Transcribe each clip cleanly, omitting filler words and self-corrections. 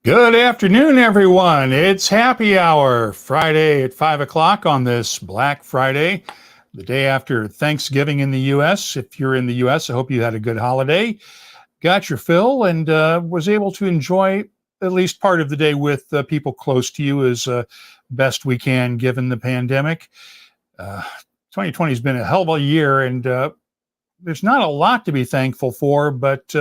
Good afternoon, everyone. It's happy hour Friday at 5 o'clock on this Black Friday, the day after Thanksgiving in the U.S. If you're in the U.S., I hope you had a good holiday, got your fill, and was able to enjoy at least part of the day with people close to you as best we can given the pandemic. 2020 has been a hell of a year, and there's not a lot to be thankful for, but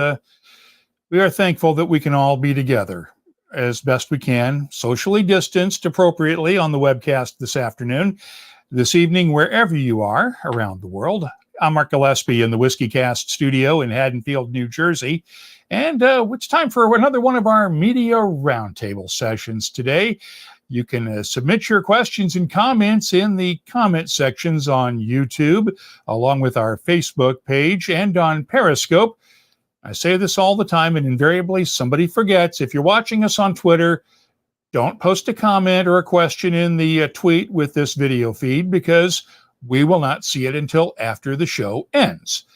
we are thankful that we can all be together as best we can, socially distanced appropriately on the webcast this afternoon, this evening, wherever you are around the world. I'm Mark Gillespie in the WhiskyCast studio in Haddonfield, New Jersey, and it's time for another one of our media roundtable sessions today. You can submit your questions and comments in the comment sections on YouTube, along with our Facebook page and on Periscope. I say this all the time, and invariably somebody forgets. If you're watching us on Twitter, don't post a comment or a question in the tweet with this video feed, because we will not see it until after the show ends.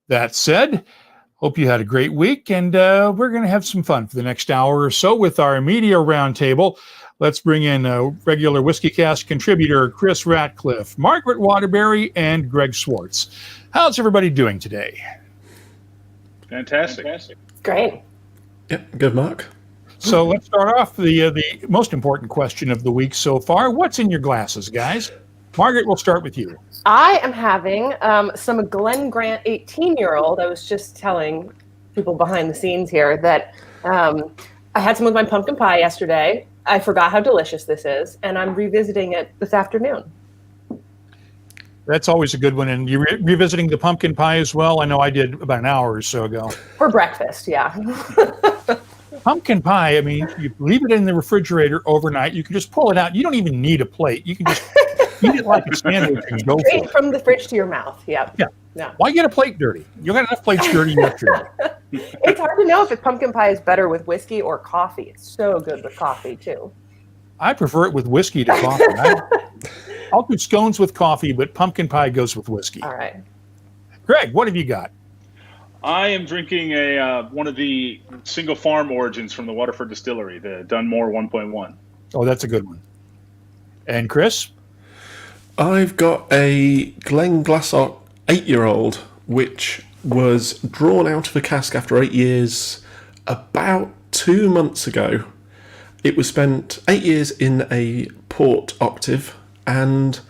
That said, hope you had a great week, and we're going to have some fun for the next hour or so with our media roundtable. Let's bring in regular WhiskyCast contributor Chris Ratcliff, Margarett Waterbury, and Greg Swartz. How's everybody doing today? Fantastic. Great. Yep, good, Mark. So let's start off the most important question of the week so far. What's in your glasses, guys? Margaret, we'll start with you. I am having some Glen Grant 18-year-old. I was just telling people behind the scenes here that I had some with my pumpkin pie yesterday. I forgot how delicious this is, and I'm revisiting it this afternoon. That's always a good one. And you're revisiting the pumpkin pie as well? I know I did about an hour or so ago. For breakfast, yeah. Pumpkin pie, I mean, you leave it in the refrigerator overnight. You can just pull it out. You don't even need a plate. You can just eat it like a sandwich and go Straight for it. from the fridge to your mouth, yep. Yeah. Why get a plate dirty? You got enough plates dirty yesterday. It's hard to know if pumpkin pie is better with whiskey or coffee. It's so good with coffee, too. I prefer it with whiskey to coffee. I'll do scones with coffee, but pumpkin pie goes with whiskey. All right. Greg, what have you got? I am drinking one of the single farm origins from the Waterford Distillery, the Dunmore 1.1. Oh, that's a good one. And Chris? I've got a Glenglassaugh 8-year-old, which was drawn out of a cask after 8 years about 2 months ago. It was spent 8 years in a port octave, and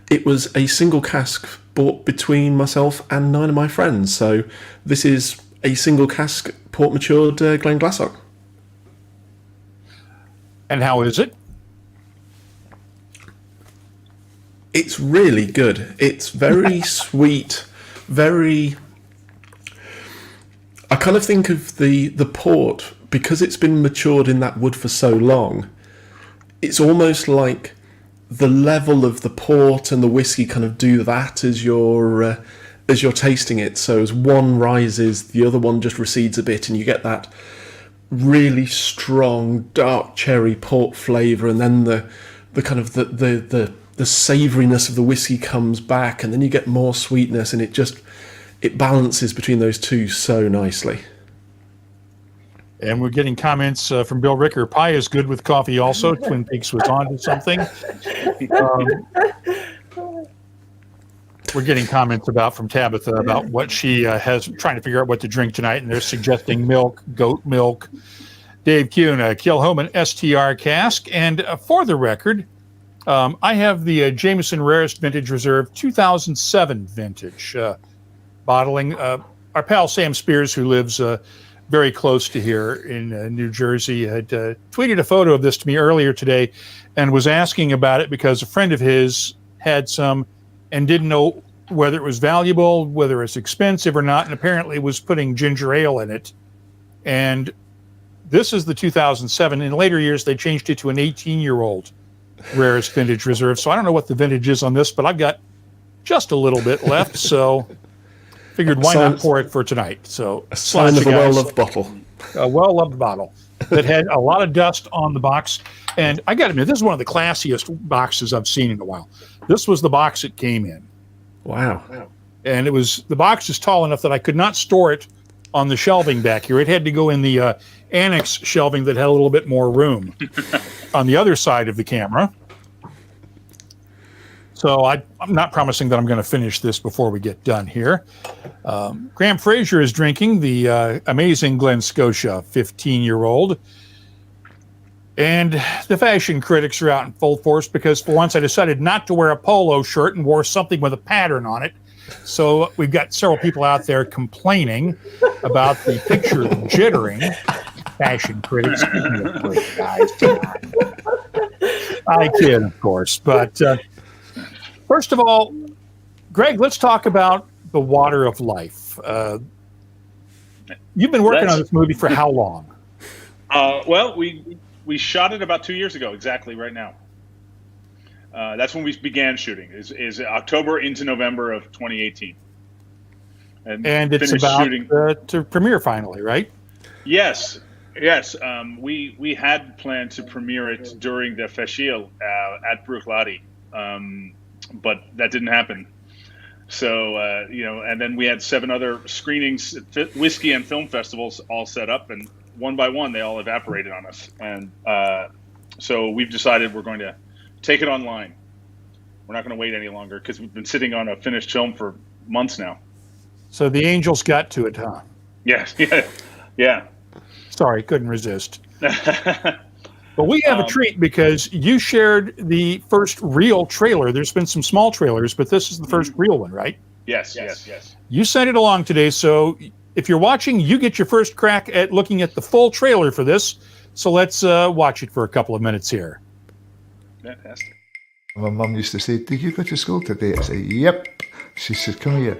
it was a single cask bought between myself and 9 of my friends. So this is a single cask port matured Glenglassaugh. And how is it? It's really good. It's very sweet, very... I kind of think of the port, because it's been matured in that wood for so long, it's almost like the level of the port and the whiskey kind of do that as you're tasting it. So as one rises, the other one just recedes a bit, and you get that really strong dark cherry port flavour, and then the kind of the savouriness of the whiskey comes back, and then you get more sweetness, and it balances between those two so nicely. And we're getting comments from Bill Ricker. Pie is good with coffee also. Twin Peaks was on to something. We're getting comments from Tabitha about what she has, trying to figure out what to drink tonight, and they're suggesting milk, goat milk. Dave Kuhn, Kilhoman STR cask. And for the record, I have the Jameson Rarest Vintage Reserve 2007 vintage bottling. Our pal Sam Spears, who lives very close to here in New Jersey, had tweeted a photo of this to me earlier today and was asking about it because a friend of his had some and didn't know whether it was valuable, whether it's expensive or not, and apparently was putting ginger ale in it. And this is the 2007. In later years, they changed it to an 18-year-old Rarest Vintage Reserve. So I don't know what the vintage is on this, but I've got just a little bit left, so figured why not pour it for tonight. So a sign of a well-loved bottle. A well-loved bottle that had a lot of dust on the box. And I got to admit, this is one of the classiest boxes I've seen in a while. This was the box it came in. Wow. And the box is tall enough that I could not store it on the shelving back here. It had to go in the annex shelving that had a little bit more room on the other side of the camera. So I'm not promising that I'm going to finish this before we get done here. Graham Fraser is drinking the amazing Glen Scotia 15-year-old. And the fashion critics are out in full force because for once I decided not to wear a polo shirt and wore something with a pattern on it. So we've got several people out there complaining about the picture jittering. Fashion critics, guys. I kid, of course. But first of all, Greg, let's talk about The Water of Life. You've been working on this movie for how long? Well, we shot it about 2 years ago, exactly right now. That's when we began shooting, is October into November of 2018. And it's about to premiere finally, right? Yes. We had planned to premiere it during the Festival at Bruichladdich, but that didn't happen. So, and then we had 7 other screenings, whiskey and film festivals all set up, and one by one, they all evaporated on us. And so we've decided we're going to take it online. We're not going to wait any longer because we've been sitting on a finished film for months now. So the angels got to it, huh? Yes. Yeah. Sorry, couldn't resist. But we have a treat because you shared the first real trailer. There's been some small trailers, but this is the first real one, right? Yes. You sent it along today, so if you're watching, you get your first crack at looking at the full trailer for this. So let's watch it for a couple of minutes here. Fantastic. My mum used to say, "Did you go to school today?" I say, "Yep." She said, "Come here."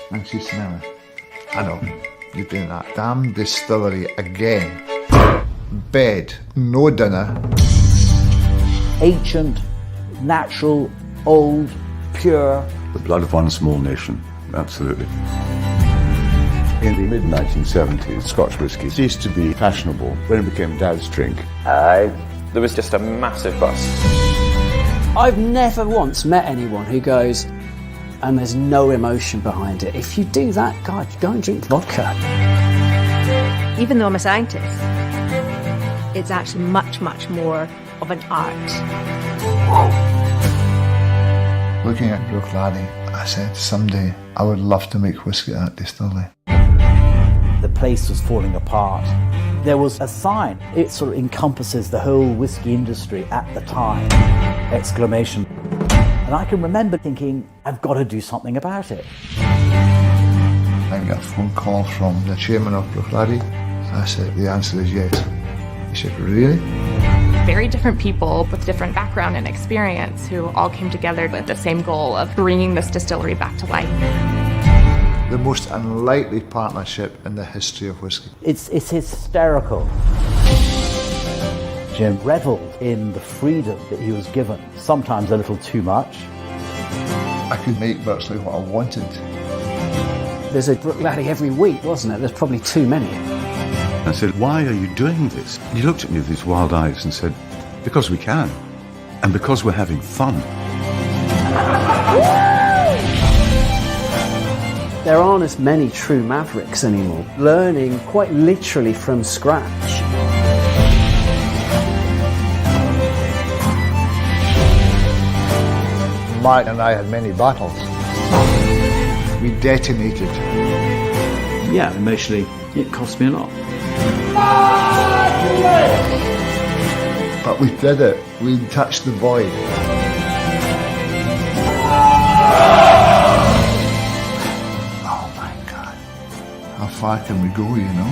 And she said, "No, I know, you're doing that damn distillery again. Bed, no dinner." Ancient, natural, old, pure. The blood of one small nation, absolutely. In the mid-1970s, Scotch whisky ceased to be fashionable when it became Dad's drink. There was just a massive buzz. I've never once met anyone who goes, and there's no emotion behind it. If you do that, God, go and drink vodka. Even though I'm a scientist, it's actually much, much more of an art. Looking at Bruichladdich, I said, someday I would love to make whiskey at that distillery. The place was falling apart. There was a sign. It sort of encompasses the whole whiskey industry at the time. Exclamation. And I can remember thinking, I've got to do something about it. I got a phone call from the chairman of Bruichladdich. I said, the answer is yes. He said, really? Very different people with different background and experience who all came together with the same goal of bringing this distillery back to life. The most unlikely partnership in the history of whiskey. It's hysterical. Jim revelled in the freedom that he was given, sometimes a little too much. I could make virtually what I wanted. There's a Bruichladdich every week, wasn't it? There's probably too many. I said, "Why are you doing this?" He looked at me with his wild eyes and said, "Because we can, and because we're having fun." There aren't as many true mavericks anymore, learning quite literally from scratch. Mark and I had many battles. We detonated. Yeah, emotionally, it cost me a lot. But we did it. We touched the void. Oh my God. How far can we go, you know?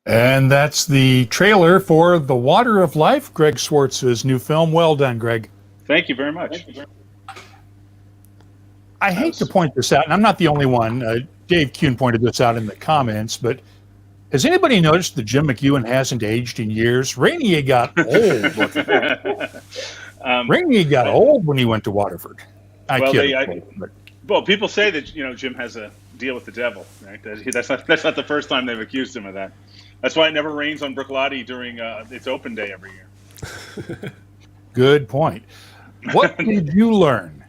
And that's the trailer for The Water of Life, Greg Swartz's new film. Well done, Greg. Thank you very much. I hate to point this out, and I'm not the only one. Dave Kuhn pointed this out in the comments, but has anybody noticed that Jim McEwen hasn't aged in years? Rainier got old. Rainier got old when he went to Waterford. Well, people say that Jim has a deal with the devil. Right? That's not the first time they've accused him of that. That's why it never rains on Bruichladdich during its open day every year. Good point. What did you learn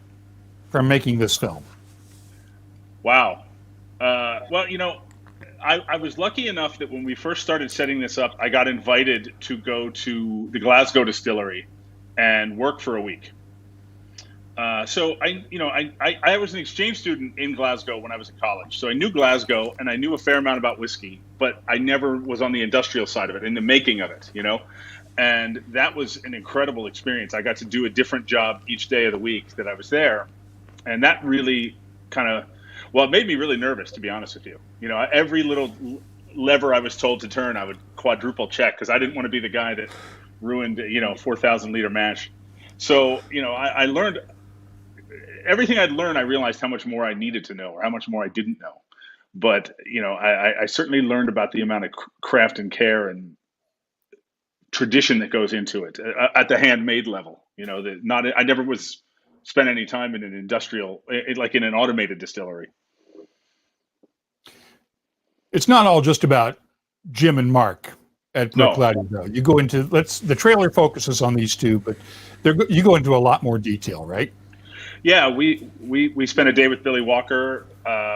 from making this film? Wow. Well, I was lucky enough that when we first started setting this up, I got invited to go to the Glasgow distillery and work for a week. So I was an exchange student in Glasgow when I was in college. So I knew Glasgow and I knew a fair amount about whiskey, but I never was on the industrial side of it, in the making of it, And that was an incredible experience. I got to do a different job each day of the week that I was there. And that really it made me really nervous, to be honest with you. Every little lever I was told to turn, I would quadruple check because I didn't want to be the guy that ruined, 4,000 liter mash. So, I learned everything I'd learned. I realized how much more I needed to know or how much more I didn't know. But, I certainly learned about the amount of craft and care and tradition that goes into it at the handmade level. I never spent any time in an industrial, like in an automated distillery. It's not all just about Jim and Mark at Brookloudie, though. You go into the trailer focuses on these two, but you go into a lot more detail, right? Yeah, we spent a day with Billy Walker.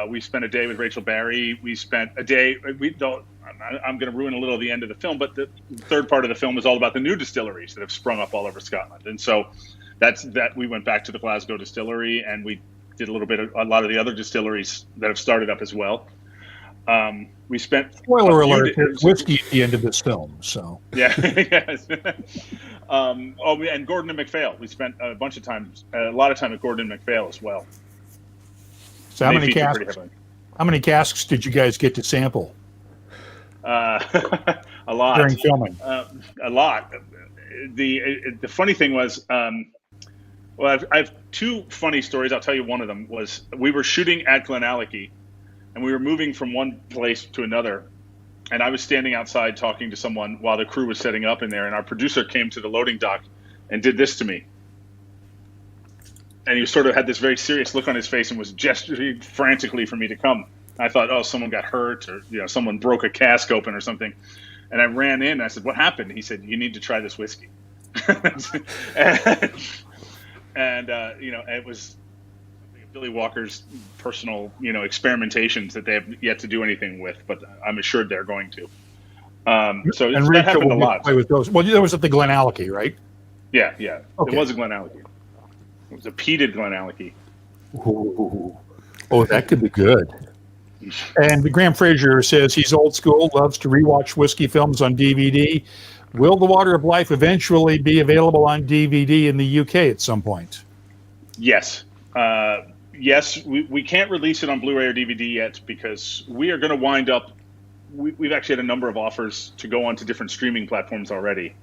We spent a day with Rachel Barry. We spent a day. I'm going to ruin a little of the end of the film, but the third part of the film is all about the new distilleries that have sprung up all over Scotland, and so we went back to the Glasgow distillery and we did a lot of the other distilleries that have started up as well. We spent spoiler alert, there's whiskey at the end of this film, so yeah. Yes. And Gordon and MacPhail. We spent a lot of time at Gordon and MacPhail as well. So how many casks did you guys get to sample? A lot during filming. A lot. The funny thing was, I have two funny stories. I'll tell you. One of them was we were shooting at Glenallachie, and we were moving from one place to another. And I was standing outside talking to someone while the crew was setting up in there. And our producer came to the loading dock and did this to me. And he sort of had this very serious look on his face and was gesturing frantically for me to come. I thought, someone got hurt or someone broke a cask open or something. And I ran in and I said, "What happened?" He said, "You need to try this whiskey." and it was Billy Walker's personal, experimentations that they have yet to do anything with, but I'm assured they're going to. So that happened a lot. Play with those. Well, that was at the Glenallachie, right? Yeah. Okay. It was a Glenallachie. It was a peated Glenallachie. Oh, that could be good. And Graham Fraser says he's old school, loves to rewatch whiskey films on DVD. Will The Water of Life eventually be available on DVD in the UK at some point? Yes. Yes, we can't release it on Blu-ray or DVD yet because we are going to wind up. We've actually had a number of offers to go onto different streaming platforms already.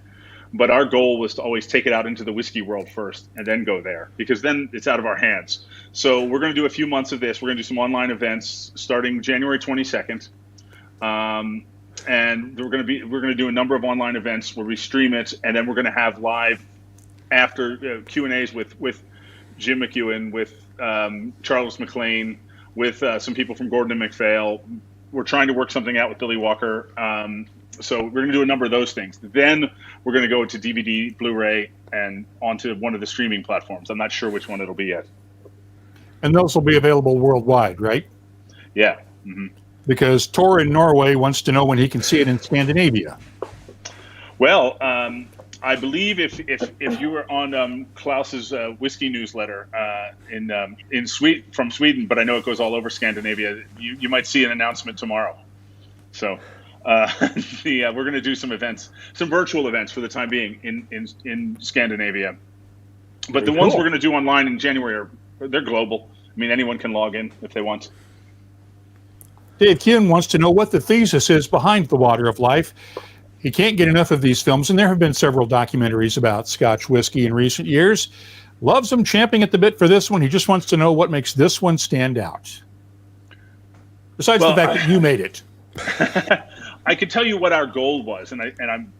But our goal was to always take it out into the whiskey world first and then go there because then it's out of our hands. So we're going to do a few months of this. We're going to do some online events starting January 22nd. And we're going to do a number of online events where we stream it. And then we're going to have live after Q&As with Jim McEwen, with Charles McLean, with some people from Gordon and MacPhail. We're trying to work something out with Billy Walker. So we're going to do a number of those things. Then we're going to go to DVD, Blu-ray, and onto one of the streaming platforms. I'm not sure which one it'll be yet. And those will be available worldwide, right? Yeah. Mm-hmm. Because Tor in Norway wants to know when he can see it in Scandinavia. Well, I believe if you were on Klaus's whiskey newsletter in from Sweden, but I know it goes all over Scandinavia, you might see an announcement tomorrow. So we're going to do some events, some virtual events for the time being in Scandinavia. But Very the ones cool. we're going to do online in January they're global. I mean, anyone can log in if they want. Dave Kuhn wants to know what the thesis is behind The Water of Life. He can't get enough of these films, and there have been several documentaries about Scotch whiskey in recent years. Loves them, champing at the bit for this one. He just wants to know what makes this one stand out. Besides the fact that you made it. I could tell you what our goal was, and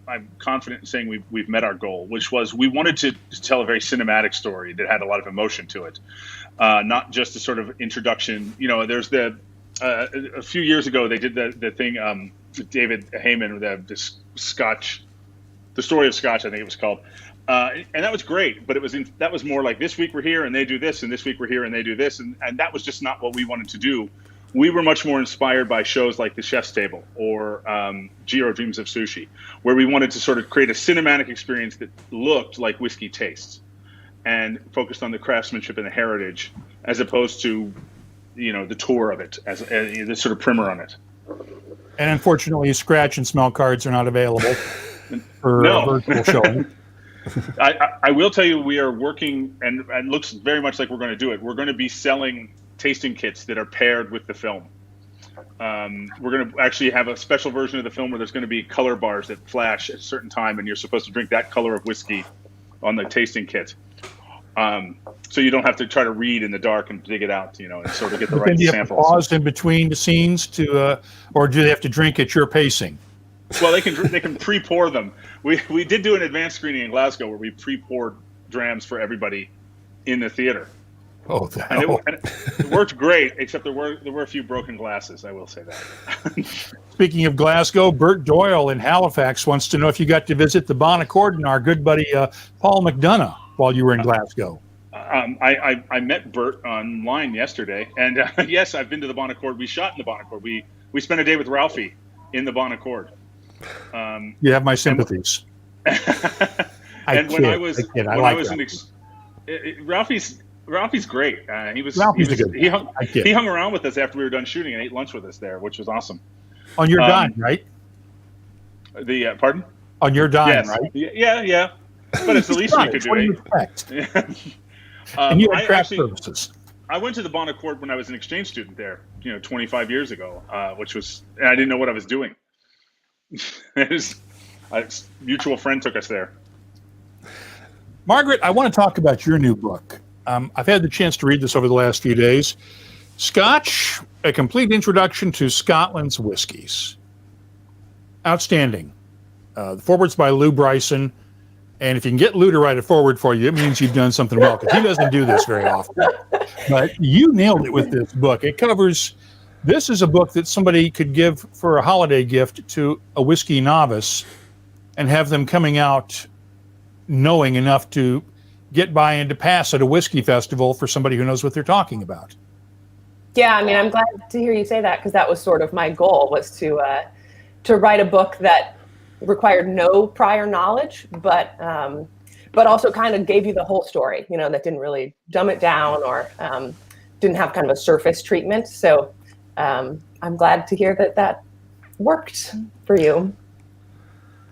I'm confident in saying we've met our goal, which was we wanted to tell a very cinematic story that had a lot of emotion to it, not just a sort of introduction. There's a few years ago they did the thing. David Heyman, the Scotch The Story of Scotch, I think it was called. And that was great, but that was more like, this week we're here and they do this, and this week we're here and they do this. And that was just not what we wanted to do. We were much more inspired by shows like The Chef's Table or Jiro Dreams of Sushi, where we wanted to sort of create a cinematic experience that looked like whiskey tastes and focused on the craftsmanship and the heritage, as opposed to, the tour of it, as the sort of primer on it. And unfortunately, scratch and smell cards are not available for a virtual showing. I will tell you, we are working, and it looks very much like we're going to do it. We're going to be selling tasting kits that are paired with the film. We're going to actually have a special version of the film where there's going to be color bars that flash at a certain time, and you're supposed to drink that color of whiskey on the tasting kit. So you don't have to try to read in the dark and dig it out, and sort of get the right do you samples. Have to pause in between the scenes or do they have to drink at your pacing? Well, they can pre-pour them. We did do an advanced screening in Glasgow where we pre-poured drams for everybody in the theater. Oh, and it worked great, except there were a few broken glasses. I will say that. Speaking of Glasgow, Bert Doyle in Halifax wants to know if you got to visit the Bon Accord and our good buddy Paul McDonough while you were in Glasgow. I met Bert online yesterday, and yes, I've been to the Bon Accord. We shot in the Bon Accord. We spent a day with Ralphie in the Bon Accord. You have my sympathies. Ralphie's great. He hung around with us after we were done shooting and ate lunch with us there, which was awesome. On your dime, right? Pardon? On your dime, yes. right? Yeah. But it's the least we could do. What do you expect? And you had craft services. I went to the Bon Accord when I was an exchange student there, 25 years ago, and I didn't know what I was doing. A mutual friend took us there. Margaret, I want to talk about your new book. I've had the chance to read this over the last few days. Scotch, A Complete Introduction to Scotland's Whiskies. Outstanding. The foreword's by Lou Bryson. And if you can get Lou to write a forward for you, it means you've done something well, because he doesn't do this very often. But you nailed it with this book. This is a book that somebody could give for a holiday gift to a whiskey novice and have them coming out knowing enough to get by and to pass at a whiskey festival for somebody who knows what they're talking about. Yeah, I'm glad to hear you say that, because that was sort of my goal, was to write a book that required no prior knowledge, but also kind of gave you the whole story, that didn't really dumb it down or didn't have kind of a surface treatment. So I'm glad to hear that worked for you.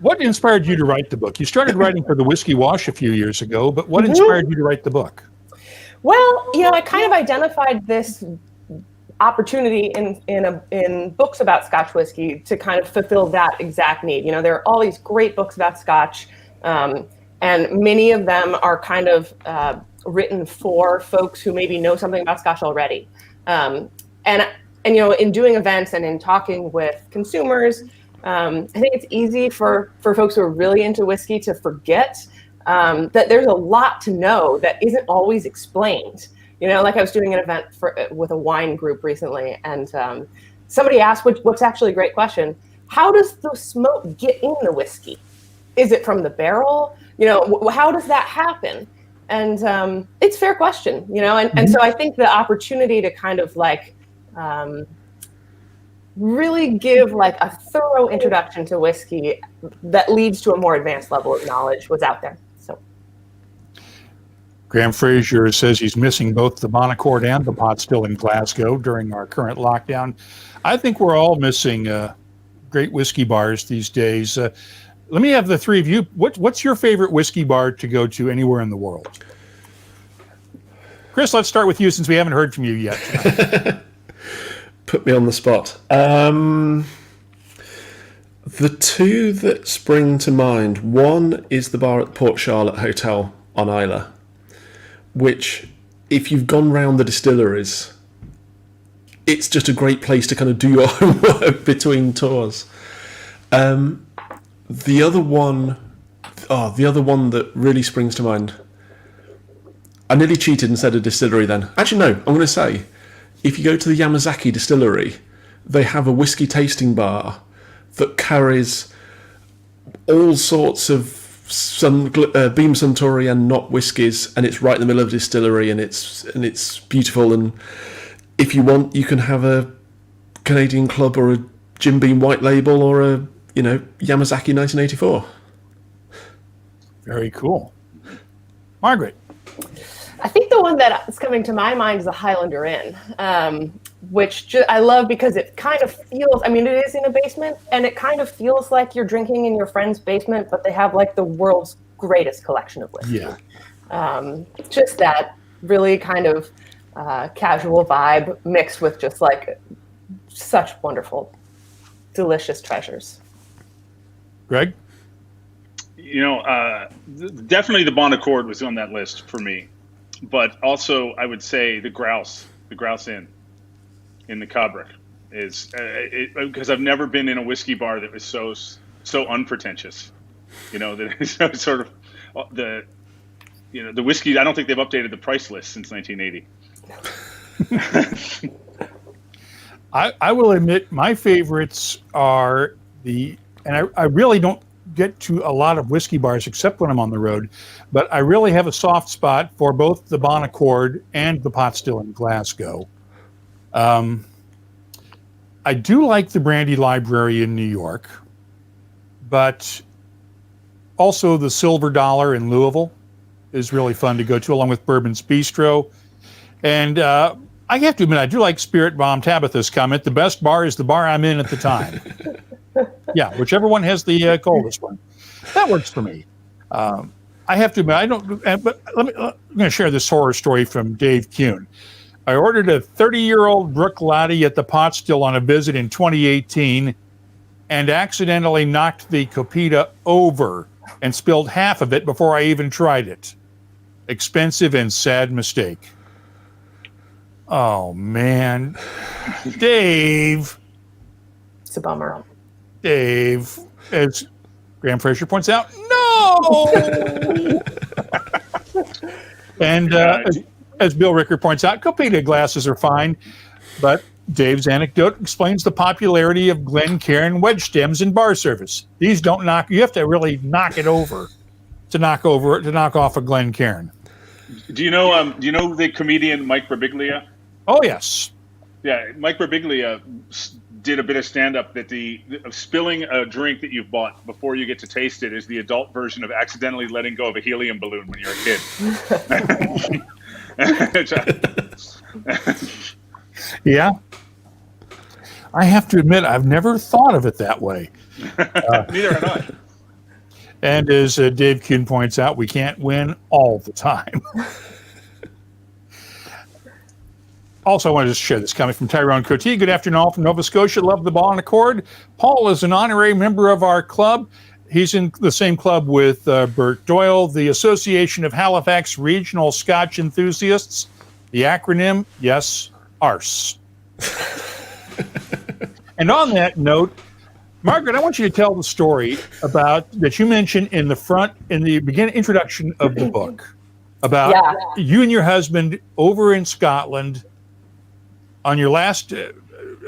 What inspired you to write the book? You started writing for the Whiskey Wash a few years ago, but what inspired you to write the book? Well, I kind of identified this opportunity in books about Scotch whiskey to kind of fulfill that exact need. There are all these great books about Scotch, and many of them are kind of written for folks who maybe know something about Scotch already. And in doing events and in talking with consumers, I think it's easy for folks who are really into whiskey to forget that there's a lot to know that isn't always explained. Like I was doing an event with a wine group recently, and somebody asked, what's actually a great question, how does the smoke get in the whiskey? Is it from the barrel? How does that happen? And it's a fair question, and so I think the opportunity to kind of really give a thorough introduction to whiskey that leads to a more advanced level of knowledge was out there. So Graham Fraser says he's missing both the Bon Accord and the pot still in Glasgow during our current lockdown. I think we're all missing great whiskey bars these days. Let me have the three of you. What's your favorite whiskey bar to go to anywhere in the world? Chris, let's start with you since we haven't heard from you yet. Put me on the spot. The two that spring to mind, one is the bar at the Port Charlotte Hotel on Islay, which, if you've gone round the distilleries, it's just a great place to kind of do your homework between tours. The other one that really springs to mind, I nearly cheated and said a distillery then. Actually, no, I'm going to say, if you go to the Yamazaki distillery, they have a whiskey tasting bar that carries all sorts of Beam Suntory and not whiskies, and it's right in the middle of a distillery, and it's beautiful. And if you want, you can have a Canadian Club or a Jim Beam White Label or a Yamazaki 1984. Very cool. Margaret. I think the one that's coming to my mind is the Highlander Inn, which I love because it kind of feels, I mean, it is in a basement, and it kind of feels like you're drinking in your friend's basement, but they have like the world's greatest collection of whiskey. Yeah. Just that really kind of casual vibe mixed with just like such wonderful, delicious treasures. Greg? Definitely the Bon Accord was on that list for me. But also, I would say the Grouse Inn in the Cabric is because I've never been in a whiskey bar that was so unpretentious. That is sort of the whiskey. I don't think they've updated the price list since 1980. I will admit my favorites are and I really don't get to a lot of whiskey bars except when I'm on the road, but I really have a soft spot for both the Bon Accord and the Pot Still in Glasgow. I do like the Brandy Library in New York, but also the Silver Dollar in Louisville is really fun to go to, along with Bourbon's Bistro. And I have to admit, I do like Spirit Bomb Tabitha's comment. The best bar is the bar I'm in at the time. Yeah, whichever one has the coldest one. That works for me. I have to admit, but I'm going to share this horror story from Dave Kuhn. I ordered a 30-year-old Brook Laddie at the Pot Still on a visit in 2018 and accidentally knocked the Copita over and spilled half of it before I even tried it. Expensive and sad mistake. Oh, man. Dave. It's a bummer. Dave, as Graham Fraser points out, no! And as Bill Ricker points out, Copita glasses are fine, but Dave's anecdote explains the popularity of Glencairn wedge stems in bar service. These don't knock, you have to really knock it over to knock off a Glencairn. Do you know the comedian Mike Birbiglia? Oh, yes. Yeah, Mike Birbiglia did a bit of stand-up that spilling a drink that you've bought before you get to taste it is the adult version of accidentally letting go of a helium balloon when you're a kid. Yeah. I have to admit, I've never thought of it that way. Neither have I. And as Dave Kuhn points out, we can't win all the time. Also, I wanted to share this comment from Tyrone Cote. Good afternoon, all from Nova Scotia. Love the Bon Accord. Paul is an honorary member of our club. He's in the same club with Bert Doyle, the Association of Halifax Regional Scotch Enthusiasts. The acronym, yes, ARSE. And on that note, Margaret, I want you to tell the story about that you mentioned in the beginning introduction of the book about you and your husband over in Scotland on your last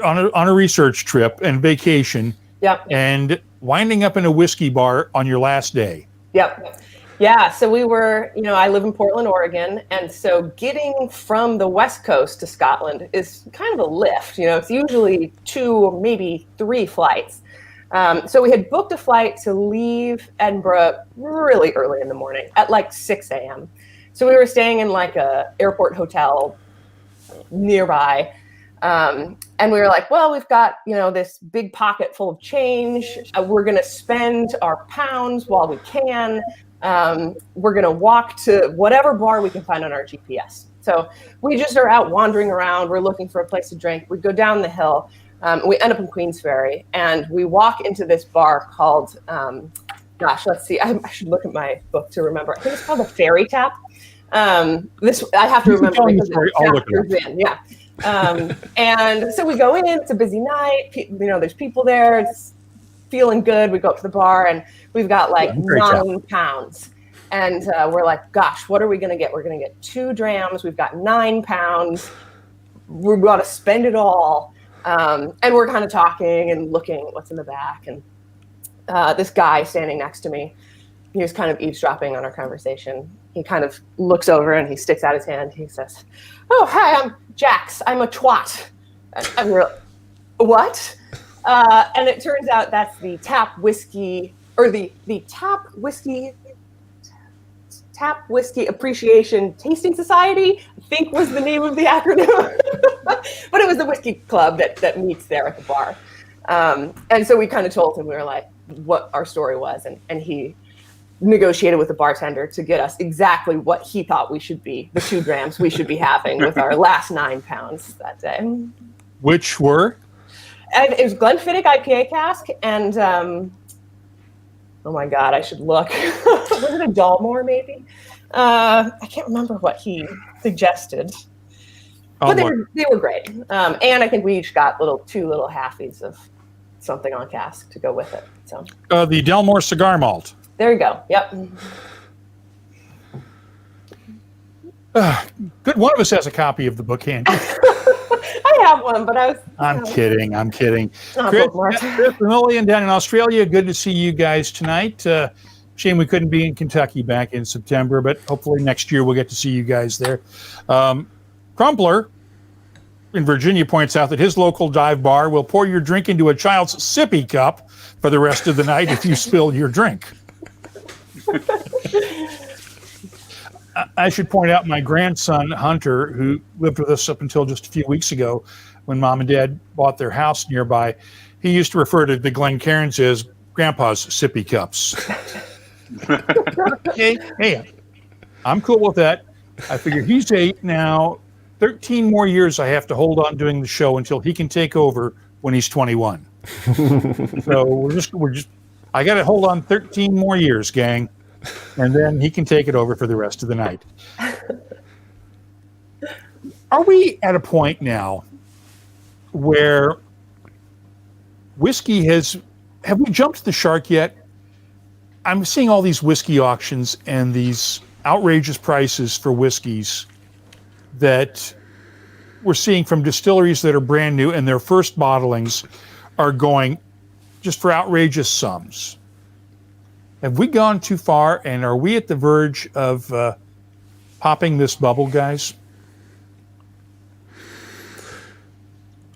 on a research trip and vacation. Yep. And winding up in a whiskey bar on your last day. Yep. Yeah. So we were, I live in Portland, Oregon. And so getting from the West Coast to Scotland is kind of a lift. It's usually 2 or maybe 3 flights. So we had booked a flight to leave Edinburgh really early in the morning at like 6 a.m. So we were staying in like a airport hotel nearby. And we were like, well, we've got, this big pocket full of change. We're going to spend our pounds while we can. We're going to walk to whatever bar we can find on our GPS. So we just are out wandering around. We're looking for a place to drink. We go down the hill. We end up in Queensferry, and we walk into this bar called, let's see. I should look at my book to remember. I think it's called the Fairy Tap. I have to remember because it chapters in. Yeah. And so we go in, it's a busy night, there's people there, it's feeling good. We go up to the bar and we've got like 9 pounds and we're like, gosh, what are we going to get? We're going to get 2 drams. We've got 9 pounds. We're going to spend it all. And we're kind of talking and looking at what's in the back. And this guy standing next to me, he was kind of eavesdropping on our conversation. He kind of looks over and he sticks out his hand. He says, "Oh, hi, I'm Jax. I'm a twat." I'm real, what? And it turns out that's the Tap Whiskey, or the Tap Whiskey Appreciation Tasting Society, I think was the name of the acronym. But it was the whiskey club that meets there at the bar. And so we kind of told him, we were like, what our story was. And he negotiated with the bartender to get us exactly what he thought we should be, the 2 grams we should be having with our last 9 pounds that day. Which were? And it was Glenfiddich IPA cask, and oh my God, I should look. Was it a Dalmore, maybe? I can't remember what he suggested. But they were great. And I think we each got 2 little halfies of something on cask to go with it. So the Delmore Cigar Malt. There you go. Yep. Good. One of us has a copy of the book handy. I have one, but I'm kidding. Not Chris Ratcliff down in Australia. Good to see you guys tonight. Shame we couldn't be in Kentucky back in September, but hopefully next year we'll get to see you guys there. Crumpler in Virginia points out that his local dive bar will pour your drink into a child's sippy cup for the rest of the night if you spill your drink. I should point out my grandson, Hunter, who lived with us up until just a few weeks ago when Mom and Dad bought their house nearby, he used to refer to the Glencairns as Grandpa's sippy cups. Hey, I'm cool with that. I figure he's 8 now. 13 more years I have to hold on doing the show until he can take over when he's 21. So we're just I got to hold on 13 more years, gang. And then he can take it over for the rest of the night. Are we at a point now where whiskey have we jumped the shark yet? I'm seeing all these whiskey auctions and these outrageous prices for whiskeys that we're seeing from distilleries that are brand new and their first bottlings are going just for outrageous sums. Have we gone too far, and are we at the verge of popping this bubble, guys?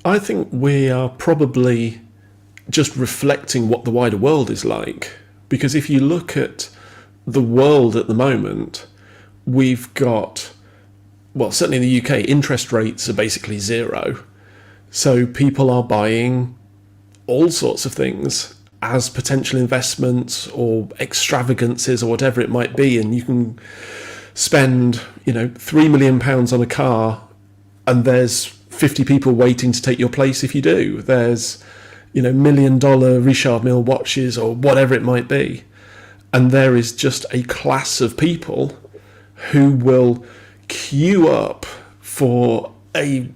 I think we are probably just reflecting what the wider world is like. Because if you look at the world at the moment, we've got, well, certainly in the UK, interest rates are basically 0. So people are buying all sorts of things as potential investments or extravagances or whatever it might be, and you can spend, £3 million on a car, and there's 50 people waiting to take your place if you do. There's, $1 million Richard Mille watches or whatever it might be, and there is just a class of people who will queue up for a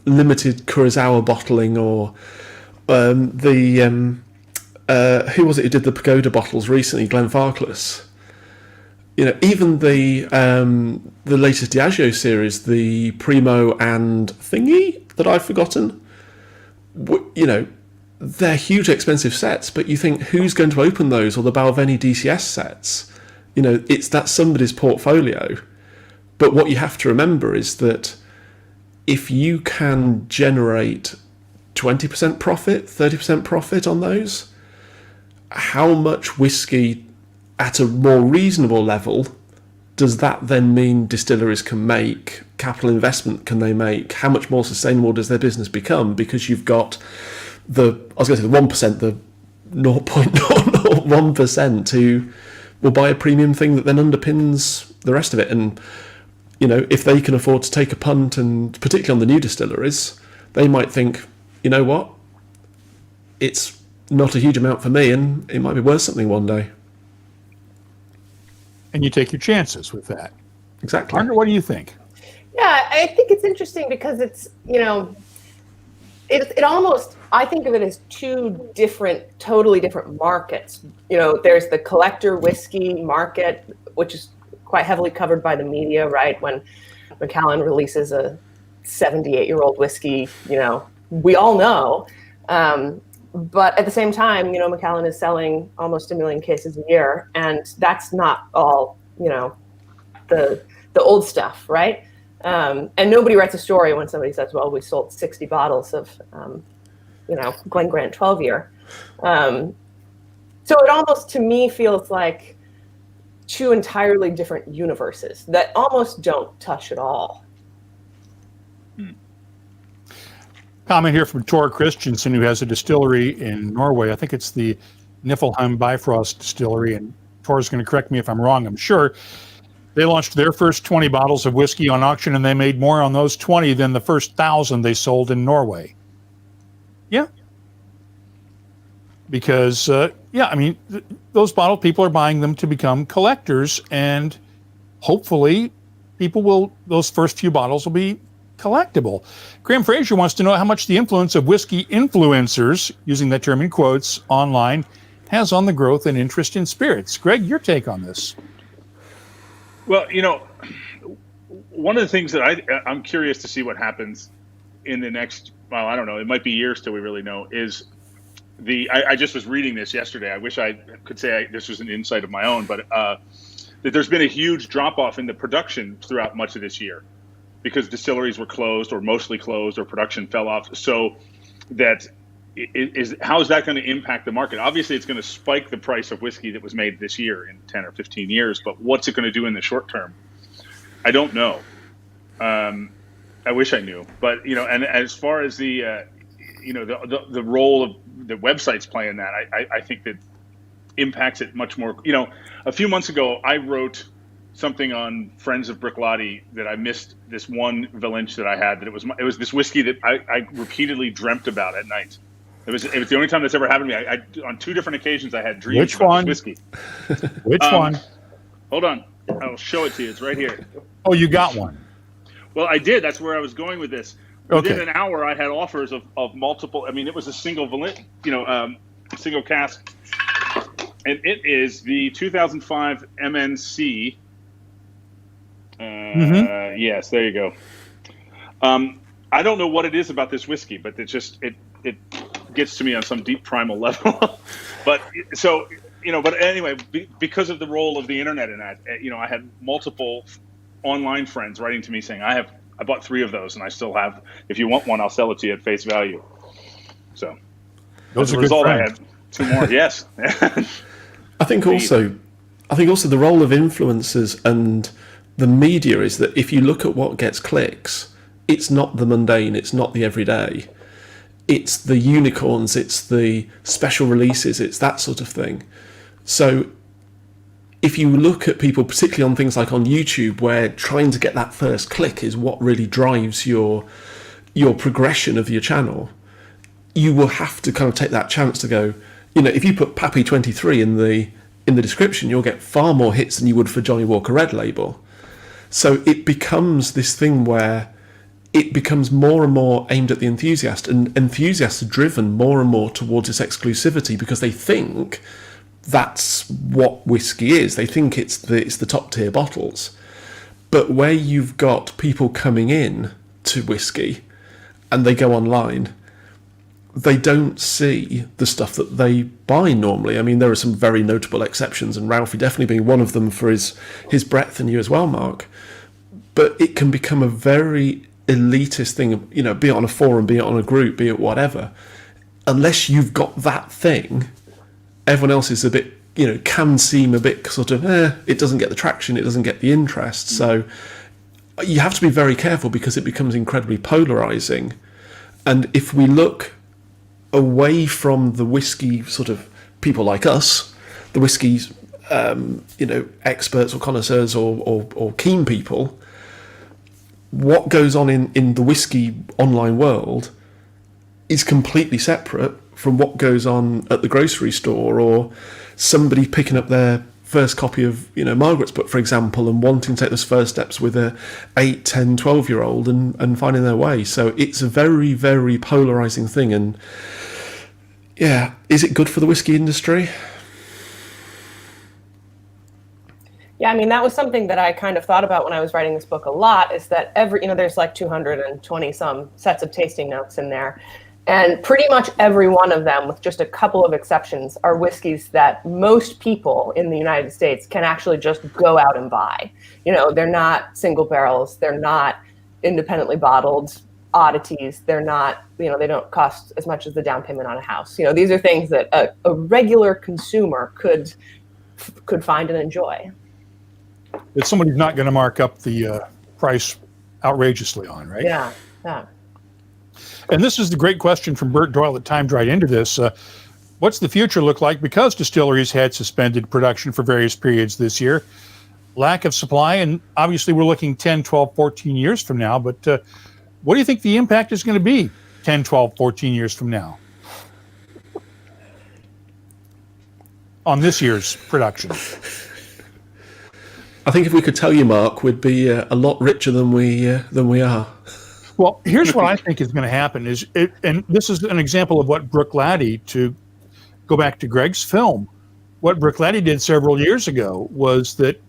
limited Kurosawa bottling or who was it who did the Pagoda bottles recently? Glenfarclas. Even the latest Diageo series, the Primo and Thingy that I've forgotten. They're huge, expensive sets, but you think, who's going to open those, or the Balvenie DCS sets? That's somebody's portfolio. But what you have to remember is that if you can generate 20% profit, 30% profit on those, how much whiskey at a more reasonable level does that then mean distilleries can make? Capital investment can they make? How much more sustainable does their business become? Because you've got the 1%, the 0.001% who will buy a premium thing that then underpins the rest of it. And, if they can afford to take a punt, and particularly on the new distilleries, they might think, you know what, it's not a huge amount for me, and it might be worth something one day. And you take your chances with that. Exactly. Margaret, what do you think? Yeah, I think it's interesting because it's, it almost, I think of it as 2 totally different markets. There's the collector whiskey market, which is quite heavily covered by the media, right? When Macallan releases a 78-year-old whiskey, we all know. But at the same time, Macallan is selling almost 1 million cases a year, and that's not all, the old stuff, right? And nobody writes a story when somebody says, well, we sold 60 bottles of, Glen Grant 12 year. So it almost, to me, feels like two entirely different universes that almost don't touch at all. Comment here from Tor Christensen, who has a distillery in Norway. I think it's the Niflheim Bifrost distillery, and Tor's going to correct me if I'm wrong, I'm sure. They launched their first 20 bottles of whiskey on auction, and they made more on those 20 than the first 1,000 they sold in Norway. Yeah. Because, those bottle people are buying them to become collectors, and hopefully those first few bottles will be collectible. Graham Fraser wants to know how much the influence of whiskey influencers, using that term in quotes, online, has on the growth and interest in spirits. Greg, your take on this? Well, one of the things that I'm curious to see what happens in the next, well, I don't know, it might be years till we really know, is I just was reading this yesterday. I wish I could say this was an insight of my own, but that there's been a huge drop-off in the production throughout much of this year because distilleries were closed or mostly closed or production fell off. So that how is that going to impact the market? Obviously, it's going to spike the price of whiskey that was made this year in 10 or 15 years, but what's it going to do in the short term? I don't know. I wish I knew. But, and as far as the role of the websites play in that, I think that impacts it much more. A few months ago, I wrote something on Friends of Bruichladdich that I missed this one Valenche that I had, that it was this whiskey that I repeatedly dreamt about at night. It was the only time that's ever happened to me. I on 2 different occasions, I had dreams about this whiskey. Which one? Hold on. I'll show it to you. It's right here. Oh, you got one. Well, I did. That's where I was going with this. Within an hour, I had offers of multiple. I mean, it was a single single cask, and it is the 2005 MNC. Yes, there you go. I don't know what it is about this whiskey, but it gets to me on some deep primal level. But anyway, because of the role of the internet in that, I had multiple online friends writing to me saying, I bought 3 of those and I still have, if you want one, I'll sell it to you at face value. So those as a are result, good I friends. had 2 more. Yes. I think also the role of influencers and the media is that if you look at what gets clicks, it's not the mundane, it's not the everyday. It's the unicorns, it's the special releases, it's that sort of thing. So if you look at people, particularly on things like on YouTube, where trying to get that first click is what really drives your progression of your channel, you will have to kind of take that chance to go, if you put Pappy 23 in the description, you'll get far more hits than you would for Johnny Walker Red Label. So it becomes this thing where it becomes more and more aimed at the enthusiast, and enthusiasts are driven more and more towards this exclusivity because they think that's what whiskey is. They think it's the top tier bottles. But where you've got people coming in to whiskey and they go online, they don't see the stuff that they buy normally. I mean, there are some very notable exceptions, and Ralphie definitely being one of them for his breadth, and you as well, Mark. But it can become a very elitist thing, be it on a forum, be it on a group, be it whatever. Unless you've got that thing, everyone else is a bit, can seem a bit sort of, it doesn't get the traction, it doesn't get the interest. So you have to be very careful because it becomes incredibly polarizing. And if we look away from the whiskey sort of people like us, the whiskey's, experts or connoisseurs or keen people, what goes on in the whiskey online world is completely separate from what goes on at the grocery store or somebody picking up their first copy of Margarett's book, for example, and wanting to take those first steps with a 8, 10, 12-year-old and finding their way. So it's a very, very polarizing thing. And yeah, is it good for the whiskey industry? Yeah, I mean, that was something that I kind of thought about when I was writing this book a lot, is that there's like 220 some sets of tasting notes in there. And pretty much every one of them, with just a couple of exceptions, are whiskeys that most people in the United States can actually just go out and buy. You know, they're not single barrels. They're not independently bottled oddities. They're not, you know, they don't cost as much as the down payment on a house. You know, these are things that a regular consumer could find and enjoy. That somebody's not going to mark up the price outrageously on, right? Yeah. And this is the great question from Bert Doyle that timed right into this. What's the future look like? Because distilleries had suspended production for various periods this year. Lack of supply, and obviously we're looking 10, 12, 14 years from now, but what do you think the impact is going to be 10, 12, 14 years from now on this year's production? I think if we could tell you, Mark, we'd be a lot richer than we are. Well, here's what I think is going to happen and this is an example of what Bruichladdich, to go back to Greg's film, what Bruichladdich did several years ago was that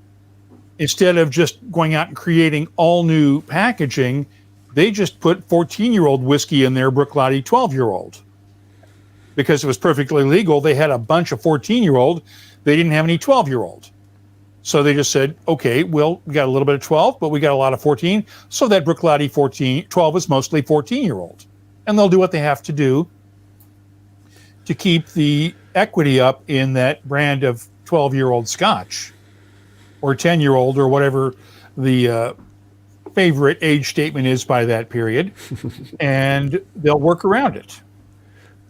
instead of just going out and creating all new packaging, they just put 14-year-old whiskey in their Bruichladdich 12-year-old. Because it was perfectly legal, they had a bunch of 14-year-old, they didn't have any 12-year-old. So they just said, okay, well, we got a little bit of 12, but we got a lot of 14. So that Bruichladdich 12 is mostly 14-year-old. And they'll do what they have to do to keep the equity up in that brand of 12-year-old Scotch or 10-year-old or whatever the favorite age statement is by that period. And they'll work around it.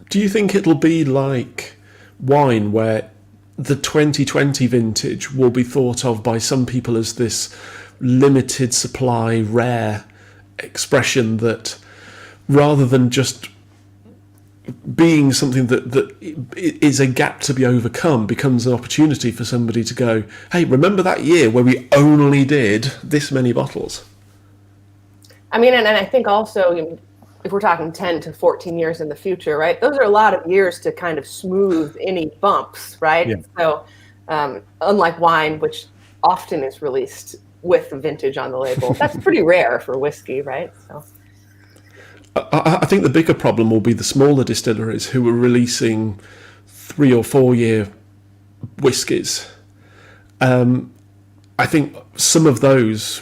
Do you think it'll be like wine where the 2020 vintage will be thought of by some people as this limited supply, rare expression that rather than just being something that is a gap to be overcome becomes an opportunity for somebody to go, hey, remember that year where we only did this many bottles? I mean, and I think also, if we're talking 10 to 14 years in the future, right, those are a lot of years to kind of smooth any bumps, right? Yeah. So unlike wine, which often is released with the vintage on the label, that's pretty rare for whiskey, right? So I think the bigger problem will be the smaller distilleries who are releasing 3 or 4 year whiskies. I think some of those,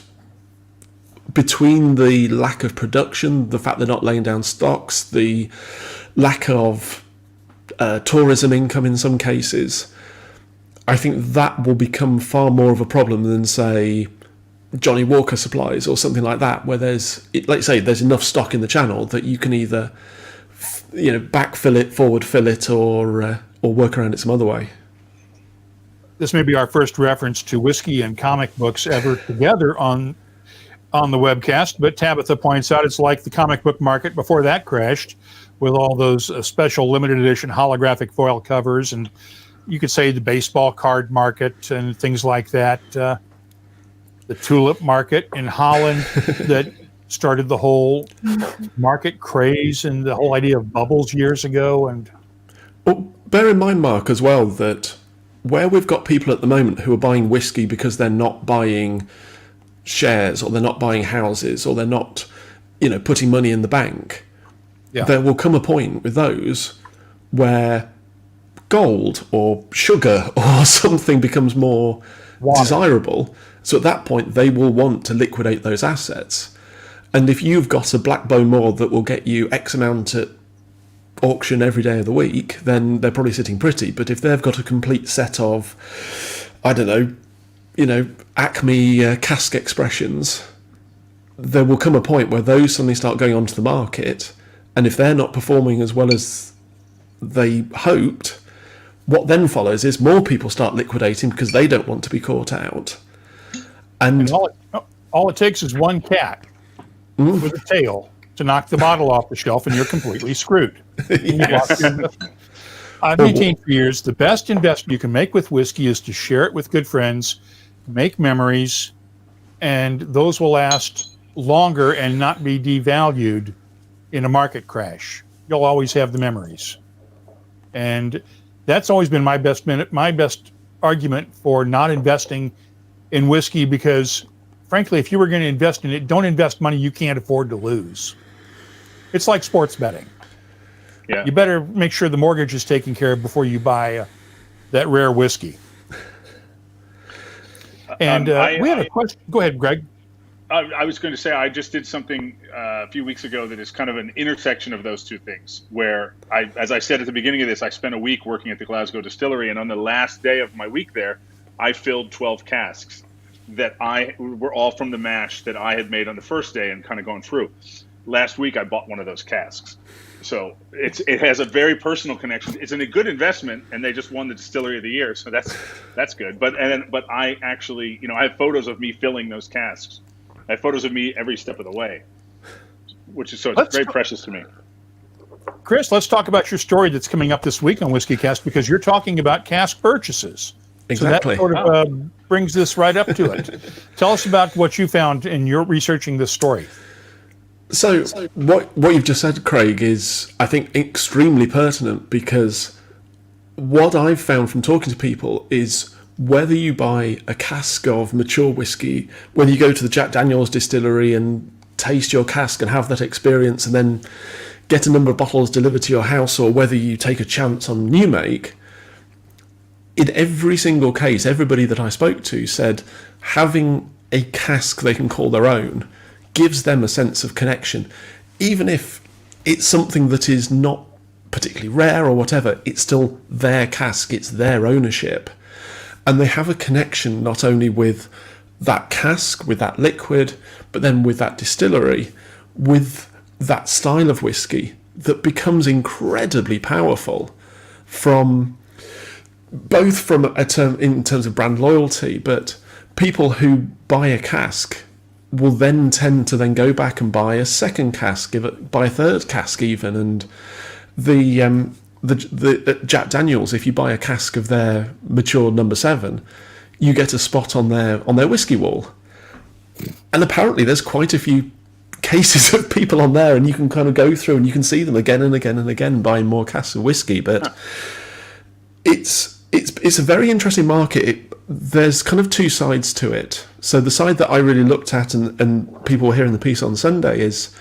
between the lack of production, the fact they're not laying down stocks, the lack of tourism income in some cases, I think that will become far more of a problem than, say, Johnny Walker supplies or something like that, where there's, let's say, there's enough stock in the channel that you can either, backfill it, forward fill it, or work around it some other way. This may be our first reference to whiskey and comic books ever together on the webcast, but Tabitha points out it's like the comic book market before that crashed, with all those special limited edition holographic foil covers, and you could say the baseball card market and things like that. The tulip market in Holland that started the whole market craze and the whole idea of bubbles years ago. And well, bear in mind, Mark, as well, that where we've got people at the moment who are buying whiskey because they're not buying shares, or they're not buying houses, or they're not, putting money in the bank, there will come a point with those where gold or sugar or something becomes more desirable. So at that point, they will want to liquidate those assets. And if you've got a Blackbone Moor that will get you X amount at auction every day of the week, then they're probably sitting pretty. But if they've got a complete set of, Acme cask expressions, there will come a point where those suddenly start going onto the market. And if they're not performing as well as they hoped, what then follows is more people start liquidating because they don't want to be caught out. And all it takes is one cat with a tail to knock the bottle off the shelf, and you're completely screwed. Yes. I've maintained for years the best investment you can make with whiskey is to share it with good friends, make memories, and those will last longer and not be devalued in a market crash. You'll always have the memories. And that's always been my best argument for not investing in whiskey, because frankly, if you were going to invest in it, don't invest money you can't afford to lose. It's like sports betting. Yeah. You better make sure the mortgage is taken care of before you buy that rare whiskey. And we had a question. Go ahead, Greg. I was going to say I just did something a few weeks ago that is kind of an intersection of those two things. Where as I said at the beginning of this, I spent a week working at the Glasgow distillery, and on the last day of my week there, I filled 12 casks that were all from the mash that I had made on the first day and kind of gone through. Last week, I bought one of those casks. So it has a very personal connection. It's a good investment, and they just won the Distillery of the Year, so that's good. But I actually, I have photos of me filling those casks. I have photos of me every step of the way, it's very precious to me. Chris, let's talk about your story that's coming up this week on WhiskyCast, because you're talking about cask purchases. Exactly. So that sort of brings this right up to it. Tell us about what you found in your researching this story. So what you've just said, Craig, is, I think, extremely pertinent, because what I've found from talking to people is whether you buy a cask of mature whiskey, whether you go to the Jack Daniel's distillery and taste your cask and have that experience and then get a number of bottles delivered to your house, or whether you take a chance on new make, in every single case, everybody that I spoke to said having a cask they can call their own gives them a sense of connection. Even if it's something that is not particularly rare or whatever, it's still their cask, it's their ownership. And they have a connection not only with that cask, with that liquid, but then with that distillery, with that style of whiskey that becomes incredibly powerful both from in terms of brand loyalty, but people who buy a cask will then tend to then go back and buy a second cask, buy a third cask even. And the Jack Daniel's, if you buy a cask of their mature number 7, you get a spot on their whiskey wall. And apparently there's quite a few cases of people on there, and you can kind of go through and you can see them again and again and again buying more casks of whiskey. But it's a very interesting market. There's kind of two sides to it. So the side that I really looked at, and people were hearing the piece on Sunday, is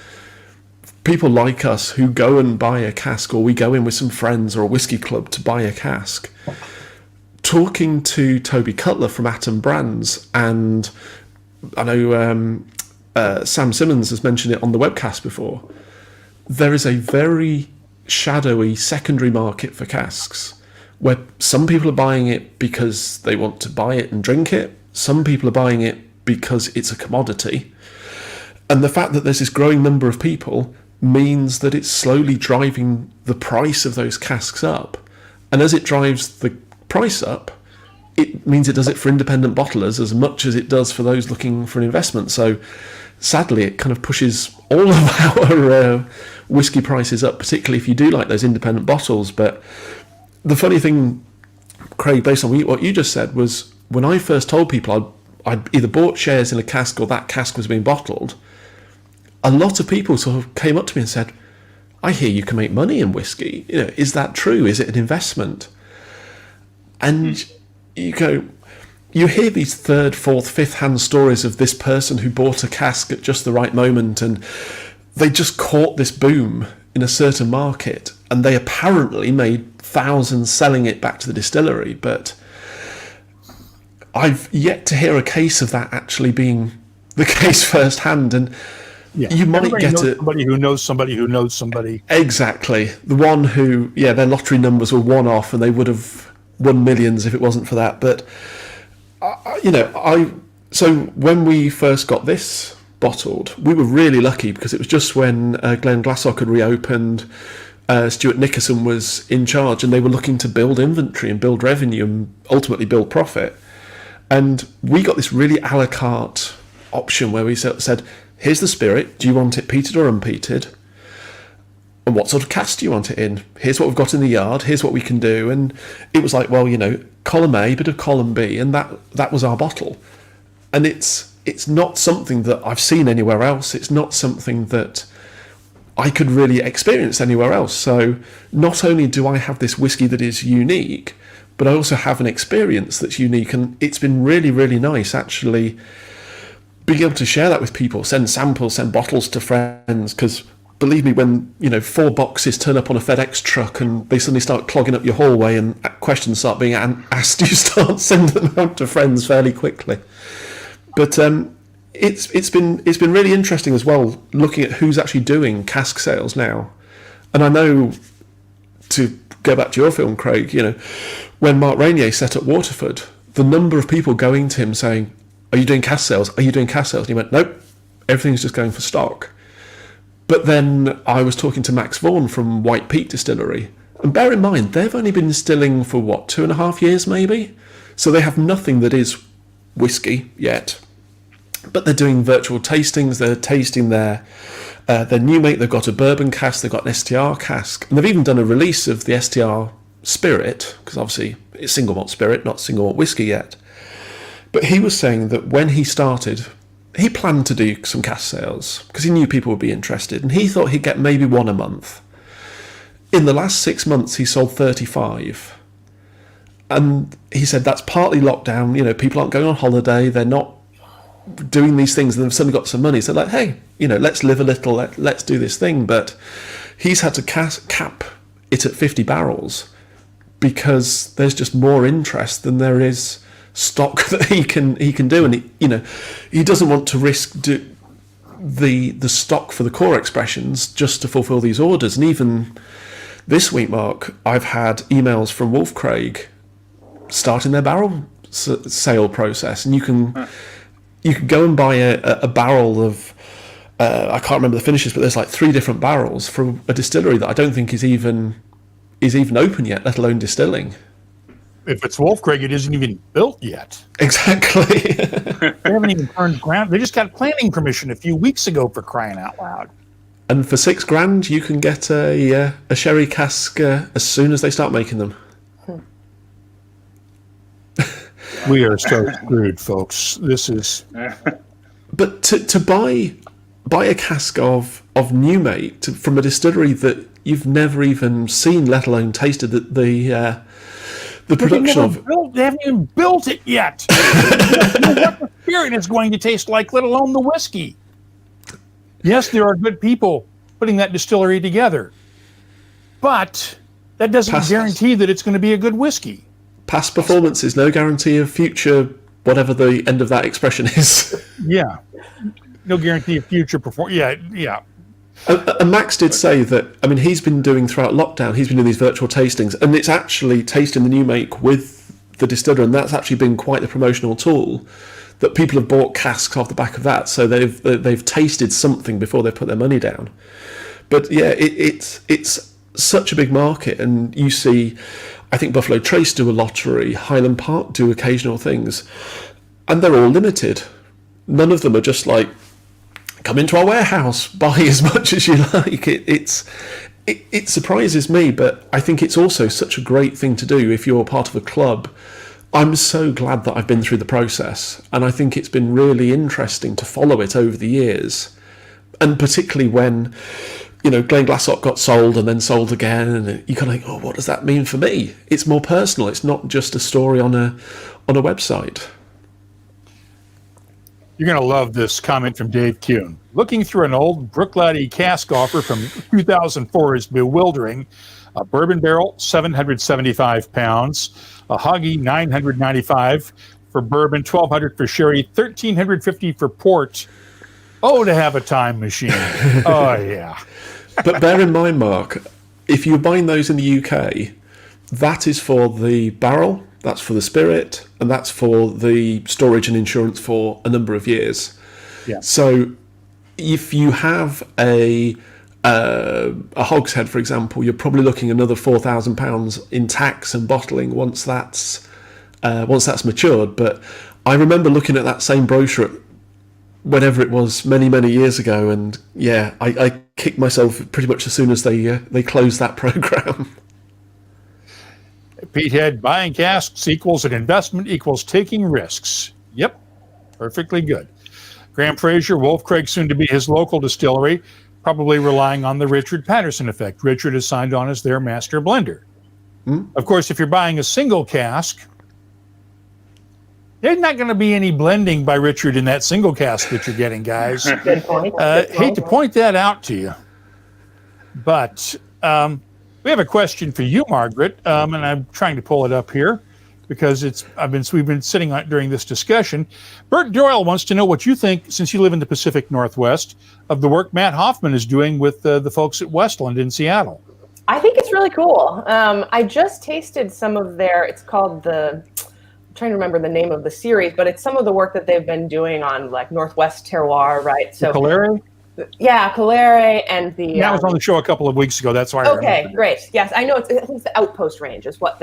people like us who go and buy a cask, or we go in with some friends or a whiskey club to buy a cask. Talking to Toby Cutler from Atom Brands, and I know Sam Simmons has mentioned it on the Webcast before, there is a very shadowy secondary market for casks, where some people are buying it because they want to buy it and drink it. Some people are buying it because it's a commodity. And the fact that there's this growing number of people means that it's slowly driving the price of those casks up. And as it drives the price up, it means it does it for independent bottlers as much as it does for those looking for an investment. So sadly, it kind of pushes all of our whiskey prices up, particularly if you do like those independent bottles. But the funny thing, Craig, based on what you just said, was when I first told people I'd either bought shares in a cask or that cask was being bottled, a lot of people sort of came up to me and said, I hear you can make money in whiskey. Is that true? Is it an investment? And you hear these third, fourth, fifth-hand stories of this person who bought a cask at just the right moment, and they just caught this boom in a certain market, and they apparently made thousands selling it back to the distillery. But I've yet to hear a case of that actually being the case firsthand. And you might get somebody who knows somebody who knows somebody. Exactly. The one who, their lottery numbers were one off and they would have won millions if it wasn't for that. But, so when we first got this bottled, we were really lucky because it was just when Glen Glassock had reopened, Stuart Nickerson was in charge, and they were looking to build inventory and build revenue and ultimately build profit. And we got this really a la carte option where we said, here's the spirit, do you want it peated or unpeated? And what sort of cask do you want it in? Here's what we've got in the yard, here's what we can do. And it was like, well, column A, bit of column B, and that was our bottle. And it's not something that I've seen anywhere else. It's not something that I could really experience anywhere else. So not only do I have this whiskey that is unique, but I also have an experience that's unique. And it's been really, really nice actually being able to share that with people, send samples, send bottles to friends, because believe me, when 4 boxes turn up on a FedEx truck and they suddenly start clogging up your hallway and questions start being asked, you start sending them out to friends fairly quickly. But it's been really interesting as well, looking at who's actually doing cask sales now. And I know, to go back to your film, Craig, when Mark Rainier set up Waterford, the number of people going to him saying, "Are you doing cask sales? Are you doing cask sales?" And he went, "Nope, everything's just going for stock." But then I was talking to Max Vaughan from White Peak Distillery, and bear in mind, they've only been distilling for 2.5 years maybe? So they have nothing that is whiskey yet. But they're doing virtual tastings, they're tasting their new make, they've got a bourbon cask, they've got an STR cask, and they've even done a release of the STR spirit, because obviously it's single malt spirit, not single malt whiskey yet. But he was saying that when he started, he planned to do some cask sales, because he knew people would be interested, and he thought he'd get maybe 1 a month. In the last 6 months, he sold 35. And he said that's partly lockdown, people aren't going on holiday, they're not doing these things, and they've suddenly got some money, so like, hey, let's live a little, let's do this thing. But he's had to cap it at 50 barrels because there's just more interest than there is stock that he can do, and he doesn't want to risk the stock for the core expressions just to fulfill these orders. And even this week, Mark, I've had emails from Wolf Craig starting their barrel sale process, and you can go and buy a barrel of I can't remember the finishes, but there's like 3 different barrels from a distillery that I don't think is even open yet, let alone distilling. If it's Wolf Craig, it isn't even built yet. Exactly. They haven't even turned ground. They just got planning permission a few weeks ago, for crying out loud. And for $6,000, you can get a sherry cask as soon as they start making them. We are so screwed, folks. This is. But to buy a cask of new mate from a distillery that you've never even seen, let alone tasted the production of. They haven't even built it yet. You know what the spirit is going to taste like, let alone the whiskey. Yes, there are good people putting that distillery together, but that doesn't guarantee that it's going to be a good whiskey. Past performance is no guarantee of future, whatever the end of that expression is. Yeah. No guarantee of future performance. Yeah. And Max did say that, he's been doing throughout lockdown, he's been doing these virtual tastings, and it's actually tasting the new make with the distiller, and that's actually been quite the promotional tool, that people have bought casks off the back of that, so they've tasted something before they put their money down. But yeah, it's such a big market, and you see, I think Buffalo Trace do a lottery, Highland Park do occasional things, and they're all limited. None of them are just like, come into our warehouse, buy as much as you like. It surprises me, but I think it's also such a great thing to do if you're part of a club. I'm so glad that I've been through the process, and I think it's been really interesting to follow it over the years, and particularly when Glenglassaugh got sold and then sold again, and you kind of think, what does that mean for me? It's more personal. It's not just a story on a website. You're going to love this comment from Dave Kuhn. Looking through an old Brooklady cask offer from 2004 is bewildering. A bourbon barrel, 775 pounds. A Hoggy, 995 for bourbon, 1,200 for sherry, 1,350 for port. Oh, to have a time machine. Oh, yeah. But bear in mind, Mark, if you're buying those in the UK, that is for the barrel, that's for the spirit, and that's for the storage and insurance for a number of years. Yeah. So if you have a hogshead, for example, you're probably looking another £4,000 in tax and bottling once that's matured. But I remember looking at that same brochure whenever it was many, many years ago, and yeah, I kicked myself pretty much as soon as they closed that program. Pete Head, buying casks equals an investment equals taking risks. Yep, perfectly good. Graham Fraser, Wolf Craig, soon to be his local distillery, probably relying on the Richard Patterson effect. Richard is signed on as their master blender. Of course, if you're buying a single cask, there's not going to be any blending by Richard in that single cask that you're getting, guys. Good point. Hate to point that out to you. But we have a question for you, Margaret, and I'm trying to pull it up here because we've been sitting on it during this discussion. Bert Doyle wants to know what you think, since you live in the Pacific Northwest, of the work Matt Hoffman is doing with the folks at Westland in Seattle. I think it's really cool. I just tasted some of it's called I'm trying to remember the name of the series, but it's some of the work that they've been doing on like Northwest terroir, right? So Calere? Yeah, Calere and the... That was on the show a couple of weeks ago. That's why I remember. Okay, great. Yes, I know I think it's the Outpost range is what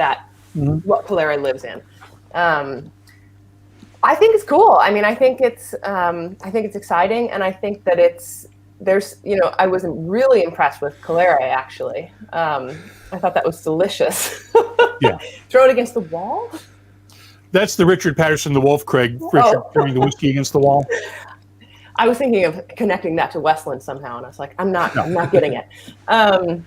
what Calere lives in. I think it's cool. I mean, I think it's exciting, and I think that I was really impressed with Calere, actually. I thought that was delicious. Yeah. Throw it against the wall? That's the Richard Patterson, the Wolf Craig, Richard throwing the whiskey against the wall. I was thinking of connecting that to Westland somehow, and I was like, I'm not getting it. I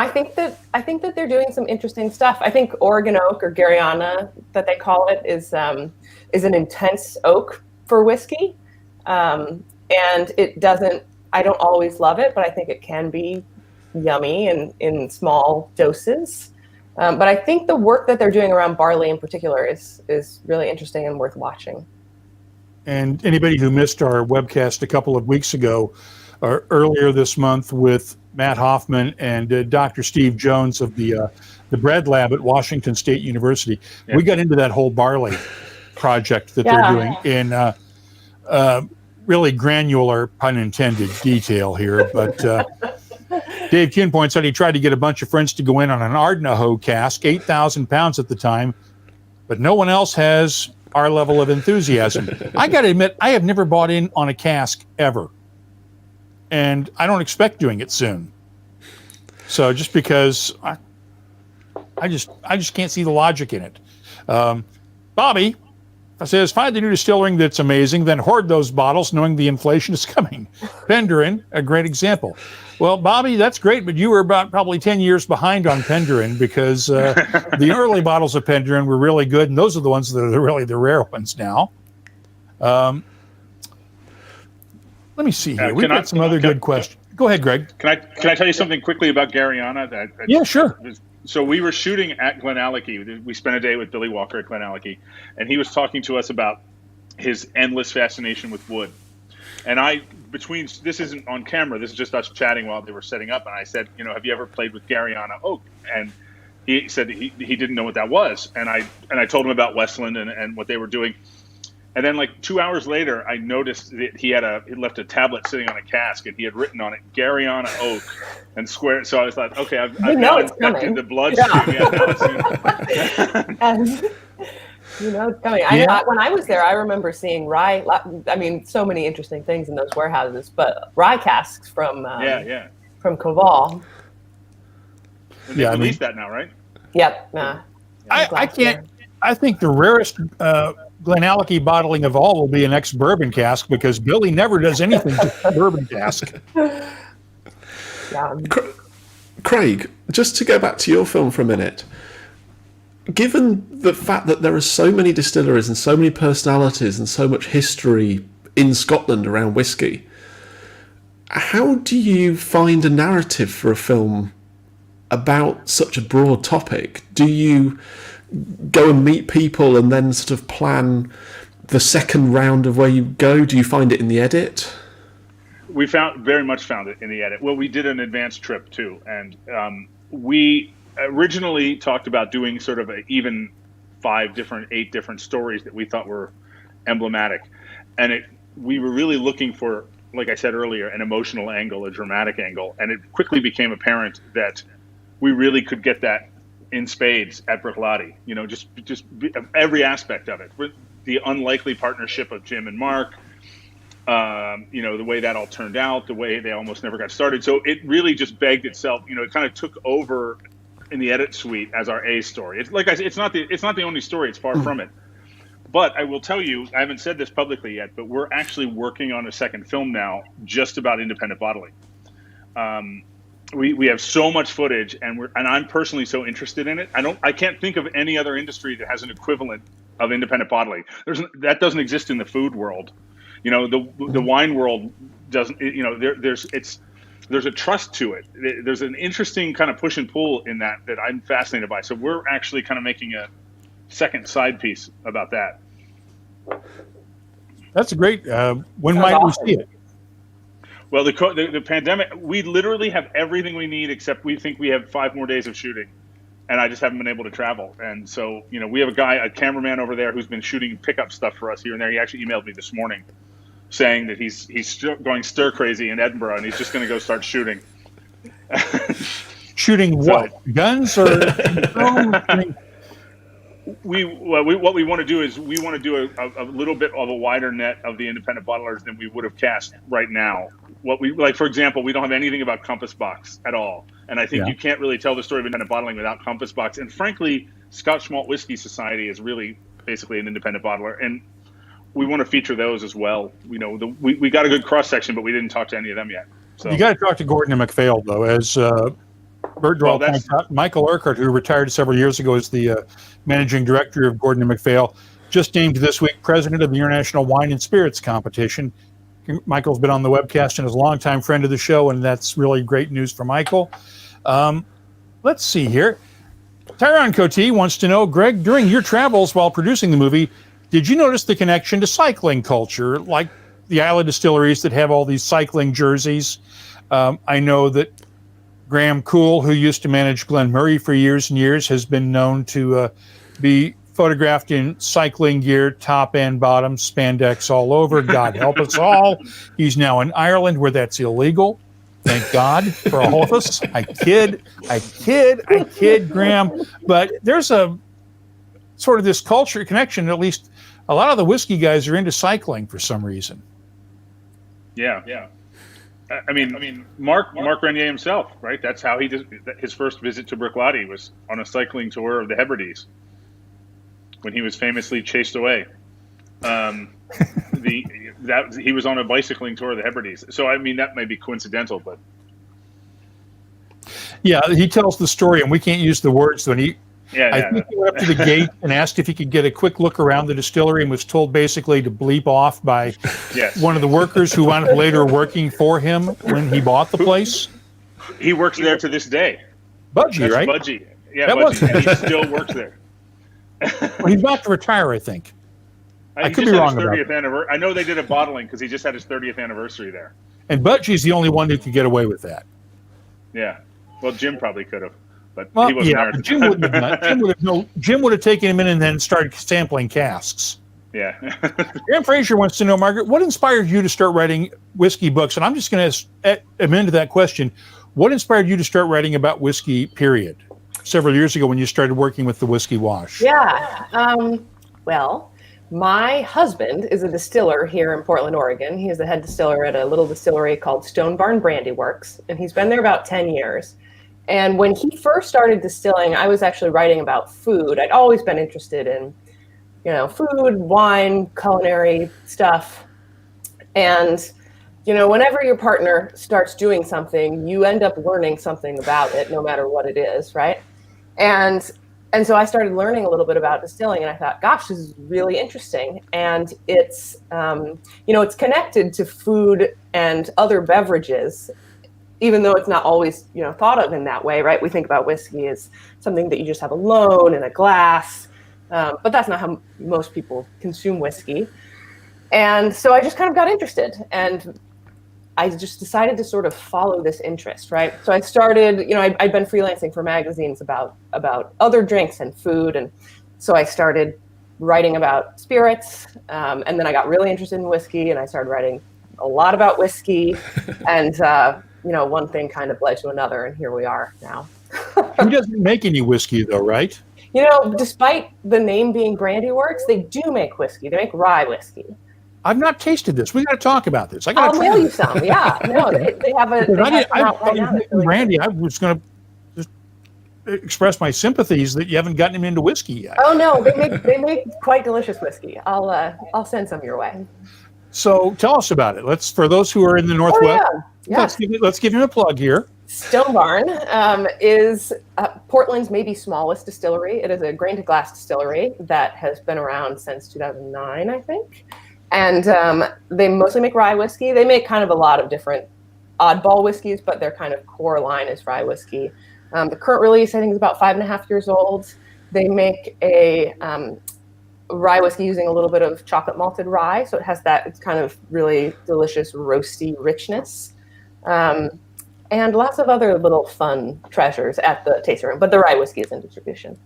think that they're doing some interesting stuff. I think Oregon oak, or Gariana, that they call it, is an intense oak for whiskey, and it doesn't. I don't always love it, but I think it can be yummy in small doses. But I think the work that they're doing around barley in particular is really interesting and worth watching. And anybody who missed our webcast a couple of weeks ago, or earlier this month, with Matt Hoffman and Dr. Steve Jones of the Bread Lab at Washington State University, we got into that whole barley project that they're doing in really granular, pun intended, detail here. But Dave Kuhn points out he tried to get a bunch of friends to go in on an Ardnahoe cask, 8,000 pounds at the time, but no one else has our level of enthusiasm. I got to admit, I have never bought in on a cask ever, and I don't expect doing it soon. So just because I just can't see the logic in it. Bobby says, find the new distilling that's amazing, then hoard those bottles knowing the inflation is coming. Penderin, a great example. Well, Bobby, that's great, but you were about probably 10 years behind on Penderin, because the early bottles of Penderin were really good, and those are the ones that are really the rare ones now. Let me see here. We've got some other good questions. Go ahead, Greg. Can I tell you something quickly about Gariana? Yeah, sure. So we were shooting at Glenallachie. We spent a day with Billy Walker at Glenallachie, and he was talking to us about his endless fascination with wood. And this isn't on camera, this is just us chatting while they were setting up, and I said, have you ever played with Gariana oak? And he said he didn't know what that was. And I told him about Westland and what they were doing. And then like 2 hours later, I noticed that he left a tablet sitting on a cask, and he had written on it Gariana oak and square. So I was like, okay, I've now infected the bloodstream. Yeah, now it's it's coming. Yeah. When I was there, I remember seeing rye. I mean, so many interesting things in those warehouses, but rye casks from Koval. They released that now, right? Yep. I can't. I think the rarest Glenallachie bottling of all will be an ex-bourbon cask, because Billy never does anything to bourbon cask. Yeah. Craig, just to go back to your film for a minute, given the fact that there are so many distilleries and so many personalities and so much history in Scotland around whiskey, how do you find a narrative for a film about such a broad topic? Do you go and meet people and then sort of plan the second round of where you go? Do you find it in the edit? We very much found it in the edit. Well, we did an advanced trip too, and we originally talked about doing sort of even 8 different stories that we thought were emblematic, and we were really looking for, like I said earlier, an emotional angle, a dramatic angle, and it quickly became apparent that we really could get that in spades at Bruichladdich. Just every aspect of it. The unlikely partnership of Jim and Mark, the way that all turned out, the way they almost never got started. So it really just begged itself. It kind of took over in the edit suite as our A story. It's like I said, it's not the only story. It's far from it. But I will tell you, I haven't said this publicly yet, but we're actually working on a second film now, just about independent bottling. We have so much footage, and I'm personally so interested in it. I can't think of any other industry that has an equivalent of independent bottling. That doesn't exist in the food world. The wine world doesn't. there's a trust to it. There's an interesting kind of push and pull in that I'm fascinated by. So we're actually kind of making a second side piece about that. That's a great. When might we see it? Well, the pandemic, we literally have everything we need except we think we have 5 more days of shooting, and I just haven't been able to travel. And so, we have a cameraman over there who's been shooting pickup stuff for us here and there. He actually emailed me this morning saying that he's going stir crazy in Edinburgh and he's just going to go start shooting. Shooting what? Guns or film? What we want to do is we want to do a little bit of a wider net of the independent bottlers than we would have cast right now. For example, we don't have anything about Compass Box at all, and I think you can't really tell the story of independent bottling without Compass Box. And frankly, Scotch Malt Whiskey Society is really basically an independent bottler, and we want to feature those as well. We got a good cross section, but we didn't talk to any of them yet. So you got to talk to Gordon and MacPhail though, as Bert Dwell points out. Michael Urquhart, who retired several years ago as the managing director of Gordon and MacPhail, just named this week president of the International Wine and Spirits Competition. Michael's been on the webcast and is a longtime friend of the show, and that's really great news for Michael. Let's see here. Tyron Cote wants to know, Greg, during your travels while producing the movie, did you notice the connection to cycling culture, like the Isla distilleries that have all these cycling jerseys? I know that Graham Cool, who used to manage Glen Murray for years and years, has been known to be photographed in cycling gear, top and bottom, spandex all over. God help us all. He's now in Ireland where that's illegal. Thank God for all of us. I kid, Graham. But there's a sort of this culture connection. At least a lot of the whiskey guys are into cycling for some reason. Yeah. I mean, Mark Renier himself, right? That's how he did his first visit to Bruichladdich, was on a cycling tour of the Hebrides when he was famously chased away. He was on a bicycling tour of the Hebrides. So I mean, that may be coincidental, but yeah, he tells the story, and we can't use the words when he. I think he went up to the gate and asked if he could get a quick look around the distillery and was told basically to bleep off by one of the workers who wound up later working for him when he bought the place. He works there to this day. Budgie, right? Budgie. Yeah, Budgie. He still works there. Well, he's about to retire, I think. I could be wrong about that. I know they did a bottling because he just had his 30th anniversary there. And Budgie's the only one who could get away with that. Yeah. Well, Jim probably could have. But well, he wasn't there at the Jim wouldn't have done. Jim would have taken him in and then started sampling casks. Yeah. Graham Fraser wants to know, Margaret, what inspired you to start writing whiskey books? And I'm just going to amend that question. What inspired you to start writing about whiskey, period, several years ago when you started working with the Whiskey Wash? Yeah. Well, my husband is a distiller here in Portland, Oregon. He is the head distiller at a little distillery called Stone Barn Brandy Works, and he's been there about 10 years. And when he first started distilling, I was actually writing about food. I'd always been interested in, food, wine, culinary stuff. And, whenever your partner starts doing something, you end up learning something about it, no matter what it is, right? And so I started learning a little bit about distilling, and I thought, gosh, this is really interesting. And it's, it's connected to food and other beverages, even though it's not always, thought of in that way, right? We think about whiskey as something that you just have alone in a glass, but that's not how most people consume whiskey. And so I just kind of got interested, and I just decided to sort of follow this interest, right? So I started, I'd been freelancing for magazines about other drinks and food, and so I started writing about spirits, and then I got really interested in whiskey, and I started writing a lot about whiskey, and one thing kind of led to another, and here we are now. He doesn't make any whiskey, though, right? Despite the name being Brandy Works, they do make whiskey. They make rye whiskey. I've not tasted this. We got to talk about this. I'll mail you some. Yeah, no, they have a. Brandy. I was going to just express my sympathies that you haven't gotten him into whiskey yet. Oh no, they make quite delicious whiskey. I'll send some your way. So tell us about it. For those who are in the Northwest, let's give him a plug here. Stone Barn is Portland's maybe smallest distillery. It is a grain to glass distillery that has been around since 2009, I think. And they mostly make rye whiskey. They make kind of a lot of different oddball whiskeys, but their kind of core line is rye whiskey. The current release, I think, is about 5.5 years old. They make a rye whiskey using a little bit of chocolate malted rye, so it has that, it's kind of really delicious roasty richness, and lots of other little fun treasures at the tasting room, but the rye whiskey is in distribution.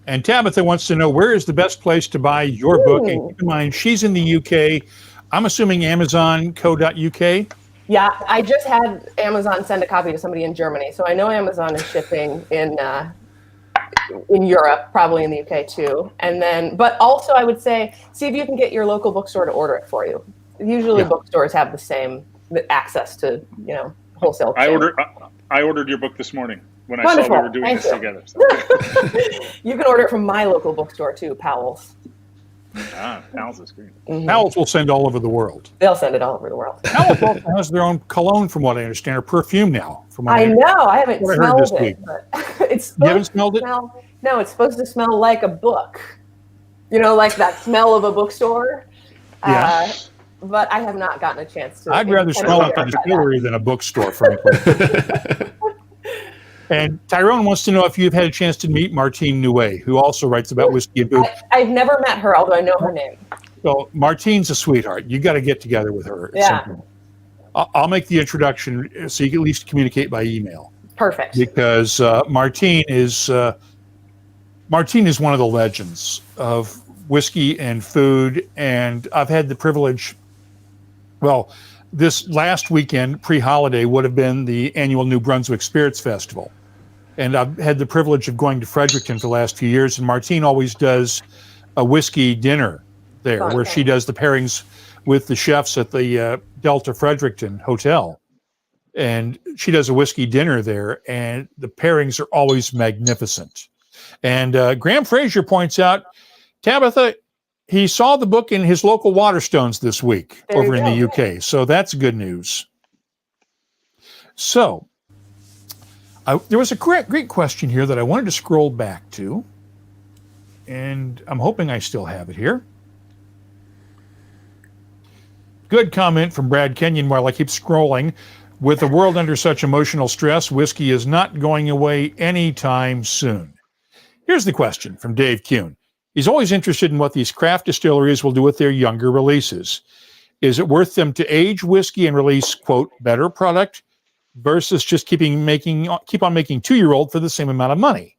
And Tabitha wants to know, where is the best place to buy your book? And keep in mind, she's in the UK. I'm assuming Amazon.co.uk. Yeah, I just had Amazon send a copy to somebody in Germany, so I know Amazon is shipping in Europe, probably in the UK too. And then, but also I would say, see if you can get your local bookstore to order it for you. Usually bookstores have the same access to, wholesale. I ordered your book this morning when I saw we were doing this together. So. You can order it from my local bookstore too, Powell's. Powell's is great. Mm-hmm. Powell's will send all over the world. They'll send it all over the world. Powell's also has their own cologne, from what I understand, or perfume now. From what I know. I haven't smelled it. But it's you haven't smelled it? No, it's supposed to smell like a book. Like that smell of a bookstore. Yeah. But I have not gotten a chance to. I'd rather smell like a distillery than a bookstore, frankly. And Tyrone wants to know if you've had a chance to meet Martine Nouet, who also writes about whiskey and food. I've never met her, although I know her name. So Martine's a sweetheart. You got to get together with her. Yeah. I'll make the introduction so you can at least communicate by email. Perfect. Because Martine is one of the legends of whiskey and food, and I've had the privilege. Well, this last weekend, pre-holiday, would have been the annual New Brunswick Spirits Festival. And I've had the privilege of going to Fredericton for the last few years, and Martine always does a whiskey dinner there, where she does the pairings with the chefs at the Delta Fredericton Hotel. And she does a whiskey dinner there, and the pairings are always magnificent. And Graham Fraser points out, Tabitha, he saw the book in his local Waterstones this week over in the UK. So that's good news. So there was a great question here that I wanted to scroll back to. And I'm hoping I still have it here. Good comment from Brad Kenyon while I keep scrolling. With the world under such emotional stress, whiskey is not going away anytime soon. Here's the question from Dave Kuhn. He's always interested in what these craft distilleries will do with their younger releases. Is it worth them to age whiskey and release, quote, better product versus just keep on making 2-year-old for the same amount of money?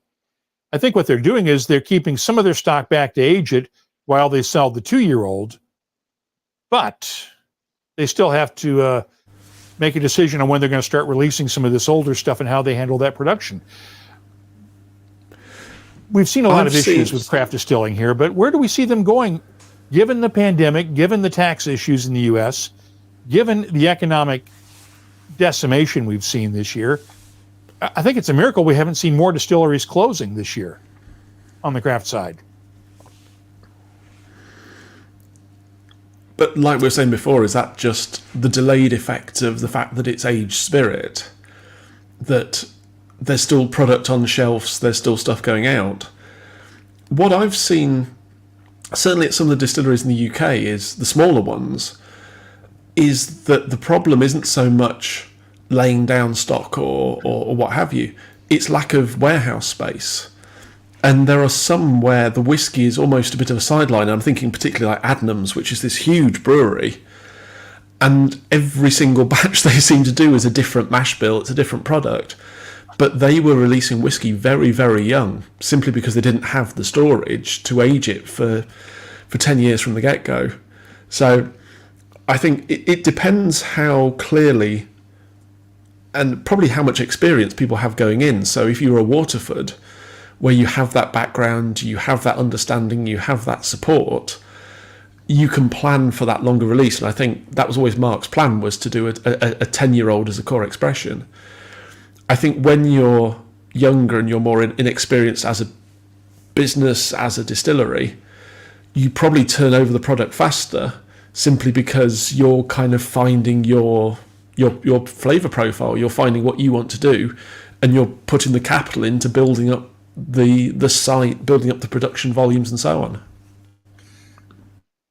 I think what they're doing is they're keeping some of their stock back to age it while they sell the 2-year-old, but they still have to make a decision on when they're going to start releasing some of this older stuff and how they handle that production. We've seen a lot of issues with craft distilling here, but where do we see them going, given the pandemic, given the tax issues in the U.S., given the economic decimation we've seen this year? I think it's a miracle we haven't seen more distilleries closing this year on the craft side. But like we were saying before, is that just the delayed effect of the fact that it's aged spirit? That there's still product on the shelves, there's still stuff going out. What I've seen, certainly at some of the distilleries in the UK, is the smaller ones, is that the problem isn't so much laying down stock or what have you. It's lack of warehouse space. And there are some where the whiskey is almost a bit of a sideline. I'm thinking particularly like Adnams, which is this huge brewery. And every single batch they seem to do is a different mash bill, it's a different product. But they were releasing whiskey very, very young, simply because they didn't have the storage to age it for 10 years from the get-go. So I think it depends how clearly and probably how much experience people have going in. So if you're a Waterford, where you have that background, you have that understanding, you have that support, you can plan for that longer release. And I think that was always Mark's plan, was to do a 10-year-old as a core expression. I think when you're younger and you're more inexperienced as a business, as a distillery, you probably turn over the product faster simply because you're kind of finding your flavour profile, you're finding what you want to do, and you're putting the capital into building up the site, building up the production volumes and so on.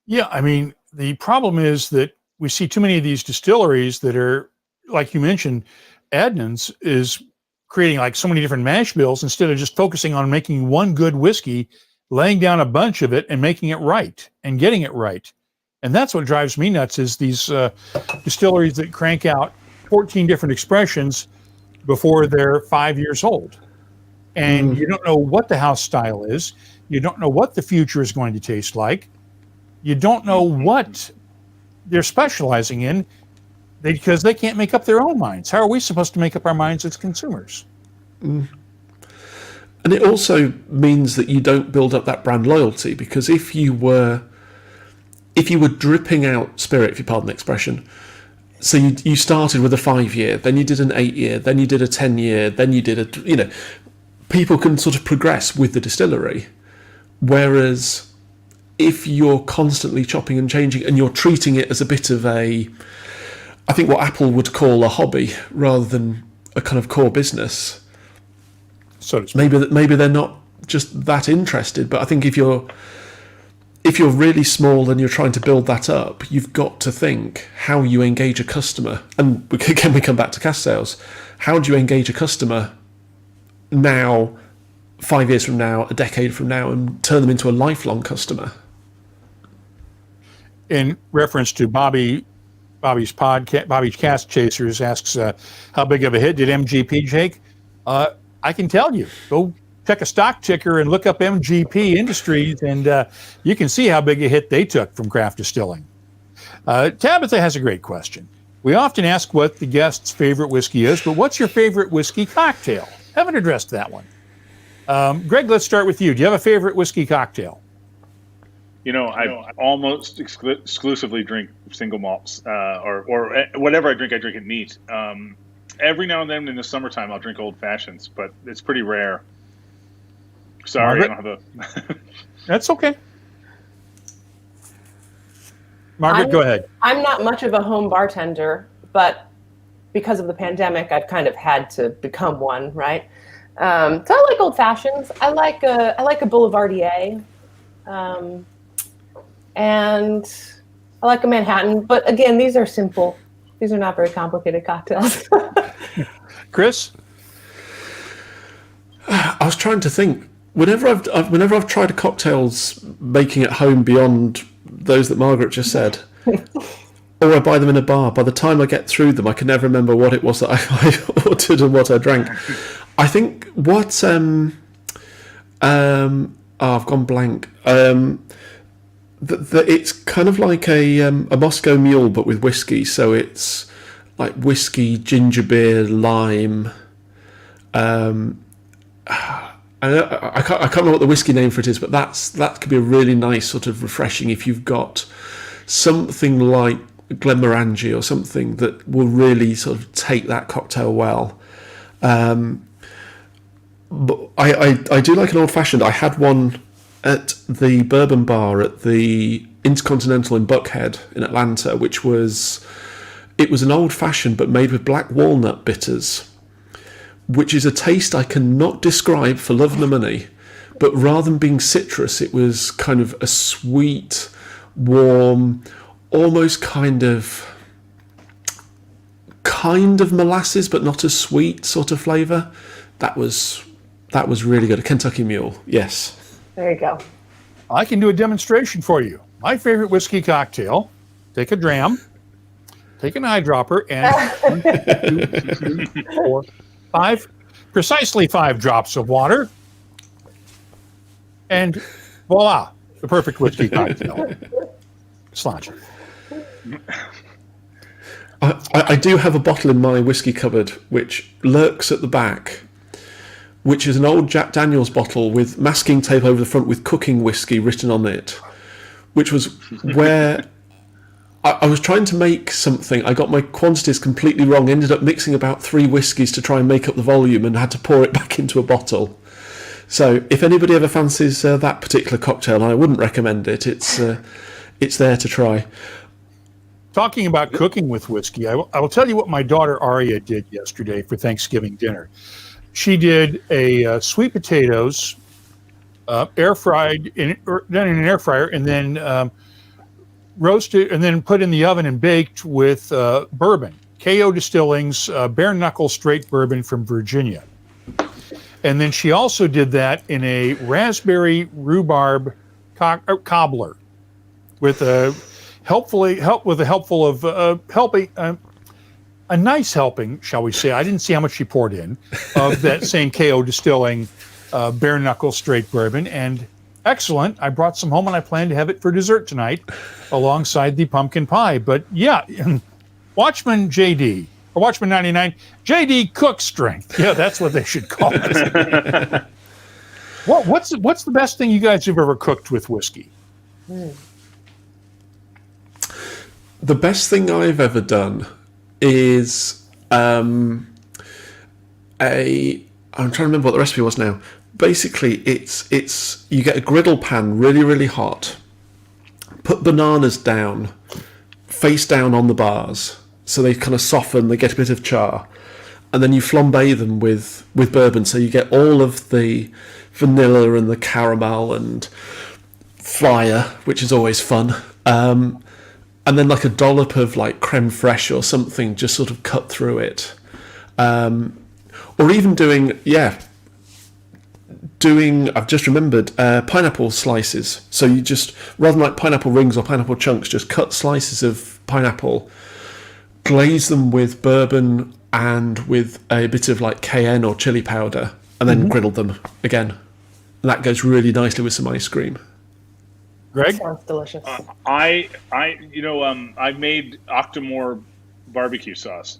Yeah, I mean, the problem is that we see too many of these distilleries that are like you mentioned, Adnams is creating like so many different mash bills instead of just focusing on making one good whiskey, laying down a bunch of it and making it right and getting it right. And that's what drives me nuts is these distilleries that crank out 14 different expressions before they're 5 years old. And you don't know what the house style is. You don't know what the future is going to taste like. You don't know what they're specializing in because they can't make up their own minds. How are we supposed to make up our minds as consumers? And it also means that you don't build up that brand loyalty, because if you were dripping out spirit, if you pardon the expression, so you started with a 5-year, then you did an 8-year, then you did a 10-year, then you did people can sort of progress with the distillery. Whereas if you're constantly chopping and changing and you're treating it as a bit of I think what Apple would call a hobby rather than a kind of core business, so maybe they're not just that interested. But I think if you're really small and you're trying to build that up, you've got to think how you engage a customer. And again, we come back to cask sales. How do you engage a customer now, 5 years from now, a decade from now, and turn them into a lifelong customer? In reference to Bobby's podcast, Bobby's Cask Chasers asks, how big of a hit did MGP take? I can tell you. Go check a stock ticker and look up MGP Industries, and you can see how big a hit they took from craft distilling. Tabitha has a great question. We often ask what the guest's favorite whiskey is, but what's your favorite whiskey cocktail? Haven't addressed that one. Greg, let's start with you. Do you have a favorite whiskey cocktail? I almost exclusively drink single malts, or whatever I drink it neat. Every now and then in the summertime, I'll drink old fashions, but it's pretty rare. Sorry, Margaret? I don't have a. That's okay. Margaret, go ahead. I'm not much of a home bartender, but because of the pandemic, I've kind of had to become one, right? So I like old fashions. I like a Boulevardier, and I like a Manhattan. But again, these are simple. These are not very complicated cocktails. Chris? I was trying to think. Whenever I've tried cocktails making at home beyond those that Margaret just said, or I buy them in a bar, by the time I get through them, I can never remember what it was that I ordered and what I drank. I think what I've gone blank. It's kind of like a Moscow Mule, but with whiskey. So it's like whiskey, ginger beer, lime. I can't remember what the whiskey name for it is, but that could be a really nice sort of refreshing if you've got something like Glenmorangie or something that will really sort of take that cocktail well. But I do like an old fashioned. I had one at the Bourbon Bar at the Intercontinental in Buckhead in Atlanta, it was an old fashioned but made with black walnut bitters, which is a taste I cannot describe for love nor money. But rather than being citrus, it was kind of a sweet, warm, almost kind of molasses, but not as sweet sort of flavour. That was really good. A Kentucky Mule, yes. There you go. I can do a demonstration for you. My favorite whiskey cocktail: take a dram, take an eyedropper, and 1, 2, 3, 4, 5, precisely 5 drops of water, and voila, the perfect whiskey cocktail. Sláinte. I do have a bottle in my whiskey cupboard which lurks at the back, which is an old Jack Daniels bottle with masking tape over the front with cooking whiskey written on it, which was where I was trying to make something. I got my quantities completely wrong, ended up mixing about 3 whiskies to try and make up the volume and had to pour it back into a bottle. So if anybody ever fancies that particular cocktail, I wouldn't recommend it. It's there to try. Talking about cooking with whiskey, I will tell you what my daughter Aria did yesterday for Thanksgiving dinner. She did a sweet potatoes, air fried, then in an air fryer, and then roasted, and then put in the oven and baked with bourbon. KO Distilling's bare knuckle straight bourbon from Virginia. And then she also did that in a raspberry rhubarb cobbler with a nice helping, shall we say. I didn't see how much she poured in of that same KO Distilling bare knuckle straight bourbon, and excellent. I brought some home and I plan to have it for dessert tonight alongside the pumpkin pie. But yeah, Watchman JD. Or Watchman 99, JD Cook Strength. Yeah, that's what they should call it. What's the best thing you guys have ever cooked with whiskey? The best thing I've ever done is I'm trying to remember what the recipe was now. Basically, it's you get a griddle pan really, really hot, put bananas down, face down on the bars, so they kind of soften, they get a bit of char, and then you flambe them with bourbon, so you get all of the vanilla and the caramel and fire, which is always fun, and then like a dollop of like creme fraiche or something just sort of cut through it, or even doing I've just remembered pineapple slices. So you just, rather than like pineapple rings or pineapple chunks, just cut slices of pineapple, glaze them with bourbon and with a bit of like cayenne or chili powder, and then griddle them again. And that goes really nicely with some ice cream. Greg? Sounds delicious. I made Octomore barbecue sauce.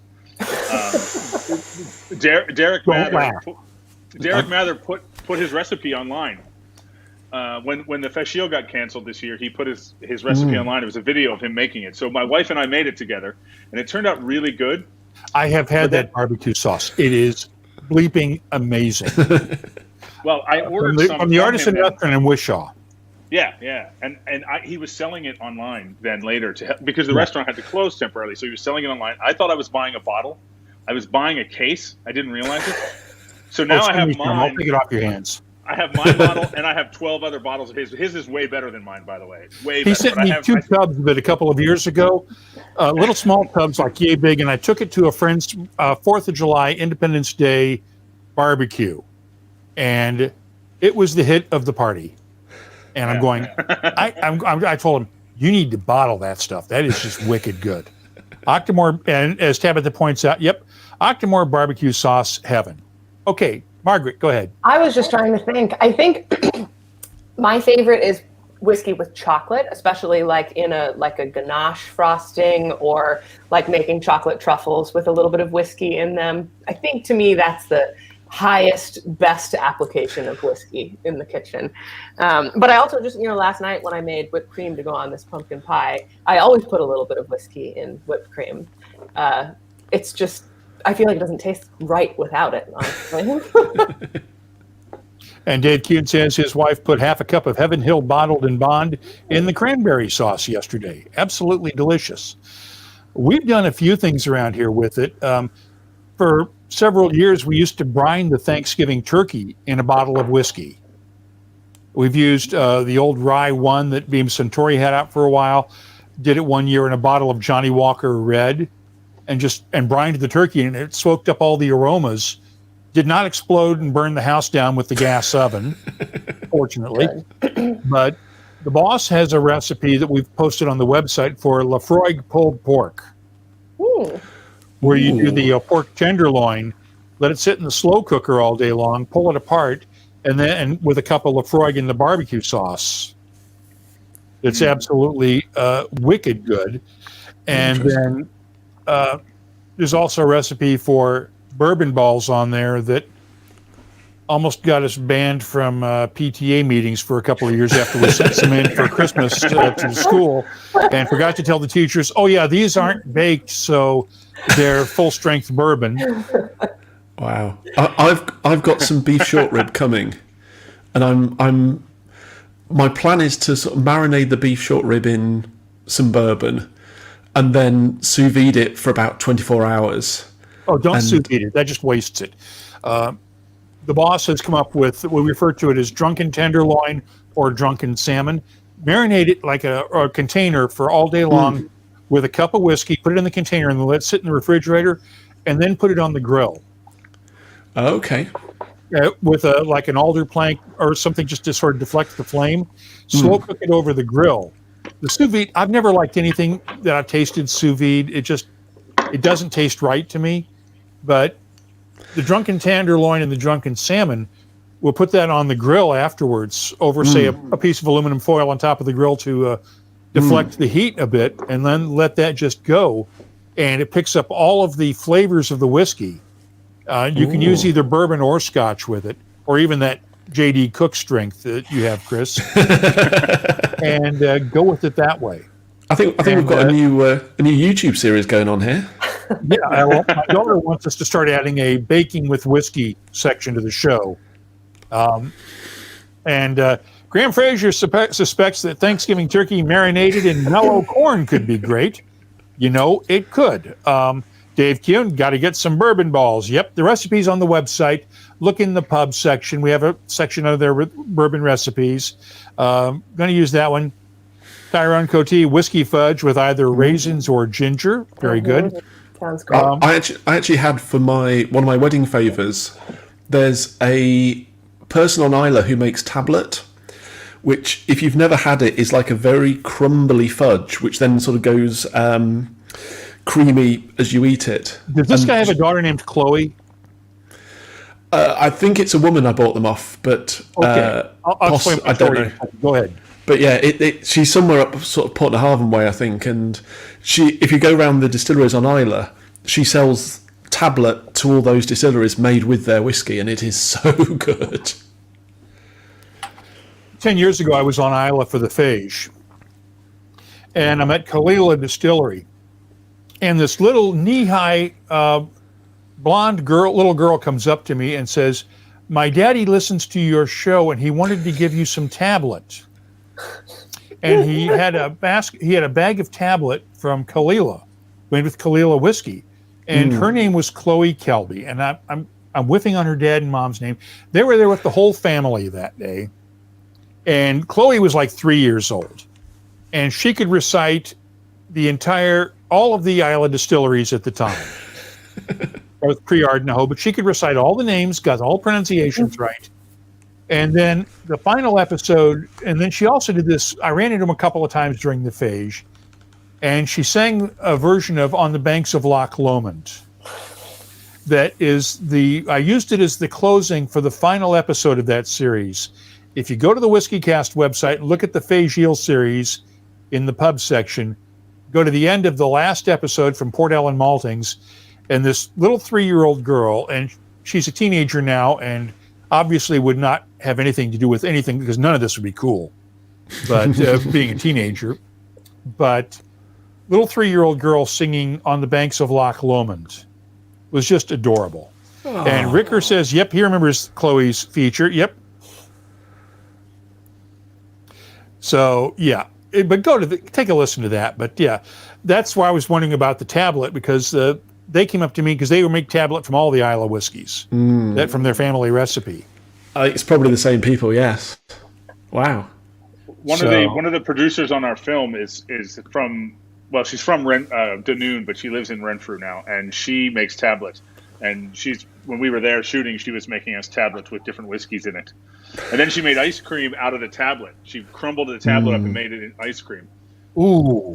Derek Mather put his recipe online. When the Fascio got canceled this year, he put his recipe online. It was a video of him making it. So my wife and I made it together, and it turned out really good. I have had that barbecue sauce. It is bleeping amazing. Well, I ordered some from the Artisan Restaurant in Wishaw. Yeah, and he was selling it online then later because the restaurant had to close temporarily, so he was selling it online. I thought I was buying a bottle. I was buying a case. I didn't realize it. So now I have mine. I'll take it off your hands. I have my bottle, and I have 12 other bottles of his. His is way better than mine, by the way. Way better. He sent me two tubs of it a couple of years ago, little small tubs like yay big, and I took it to a friend's 4th of July Independence Day barbecue, and it was the hit of the party. And I'm going, I told him, you need to bottle that stuff. That is just wicked good. Octomore, and as Tabitha points out, Octomore barbecue sauce heaven. Okay, Margaret, go ahead. I was just trying to think. I think my favorite is whiskey with chocolate, especially like in a ganache frosting, or like making chocolate truffles with a little bit of whiskey in them. I think to me that's the highest, best application of whiskey in the kitchen. But I also just, last night when I made whipped cream to go on this pumpkin pie, I always put a little bit of whiskey in whipped cream. It's just, I feel like it doesn't taste right without it, honestly. And Dave Kuhn says his wife put half a cup of Heaven Hill bottled and bond in the cranberry sauce yesterday. Absolutely delicious. We've done a few things around here with it. For several years, we used to brine the Thanksgiving turkey in a bottle of whiskey. We've used the old rye one that Beam Suntory had out for a while. Did it one year in a bottle of Johnny Walker Red, and brined the turkey, and it soaked up all the aromas. Did not explode and burn the house down with the gas oven, fortunately. But the boss has a recipe that we've posted on the website for Lafroig pulled pork. Ooh. Where you do the pork tenderloin, let it sit in the slow cooker all day long, pull it apart, and then with a cup of Lafroig in the barbecue sauce. It's absolutely wicked good. And then there's also a recipe for bourbon balls on there that almost got us banned from PTA meetings for a couple of years after we sent some in for Christmas to the school, and forgot to tell the teachers, oh yeah, these aren't baked, so they're full strength bourbon. Wow. I've got some beef short rib coming, and my plan is to sort of marinate the beef short rib in some bourbon and then sous vide it for about 24 hours. Oh, don't sous vide it. That just wastes it. The boss has come up with, we refer to it as drunken tenderloin or drunken salmon. Marinate it like a container for all day long. with a cup of whiskey, put it in the container, and let it sit in the refrigerator, and then put it on the grill. Okay. With like an alder plank or something just to sort of deflect the flame. Slow cook it over the grill. The sous vide, I've never liked anything that I've tasted sous vide. It doesn't taste right to me. But the drunken tenderloin and the drunken salmon, we'll put that on the grill afterwards over, say, a piece of aluminum foil on top of the grill to deflect the heat a bit, and then let that just go. And it picks up all of the flavors of the whiskey. You can use either bourbon or Scotch with it, or even that JD Cask-Strength that you have, Chris, and go with it that way. I think we've got a new YouTube series going on here. Yeah, well, my daughter wants us to start adding a baking with whiskey section to the show. Graham Fraser suspects that Thanksgiving turkey marinated in mellow corn could be great. You know, it could. Dave Kuhn, got to get some bourbon balls. Yep, the recipe's on the website. Look in the pub section. We have a section of their bourbon recipes. Going to use that one. Tyrone Coty, whiskey fudge with either raisins or ginger. Very good. Sounds great. I actually had for one of my wedding favours, there's a person on Islay who makes tablet, which, if you've never had it, is like a very crumbly fudge, which then sort of goes creamy as you eat it. Does this guy have a daughter named Chloe? I think it's a woman I bought them off, but okay. I'll explain my story. I don't know. Go ahead. But yeah, she's somewhere up sort of Port na Harvan way, I think. And if you go around the distilleries on Islay, she sells tablet to all those distilleries made with their whiskey, and it is so good. 10 years ago, I was on Islay for the Phage, and I'm at Kalila Distillery, and this little knee-high blonde little girl comes up to me and says, "My daddy listens to your show, and he wanted to give you some tablet." And he had a bag of tablet from Kalila, made with Kalila whiskey, and her name was Chloe Kelby, and I'm whiffing on her dad and mom's name. They were there with the whole family that day, and Chloe was like 3 years old, and she could recite all of the Islay distilleries at the time. With pre-Ardnaho, but she could recite all the names, got all pronunciations right. And then the final episode, and then she also did this, I ran into him a couple of times during the Phage, and she sang a version of On the Banks of Loch Lomond. That is I used it as the closing for the final episode of that series. If you go to the WhiskyCast website and look at the Phage Eel series in the pub section, go to the end of the last episode from Port Ellen Maltings, and this little 3-year-old girl, and she's a teenager now, and obviously would not have anything to do with anything, because none of this would be cool, but being a teenager. But little 3-year-old girl singing On the Banks of Loch Lomond was just adorable. Aww. And Ricker says, yep, he remembers Chloe's feature. Yep. So, yeah. But take a listen to that. But, yeah, that's why I was wondering about the tablet, because they came up to me because they would make tablet from all the Islay whiskeys, that from their family recipe. It's probably the same people, yes. Wow. One of the producers on our film is from, well, she's from Dunoon, but she lives in Renfrew now, and she makes tablet. And when we were there shooting, she was making us tablets with different whiskeys in it. And then she made ice cream out of the tablet. She crumbled the tablet up and made it in ice cream. Ooh.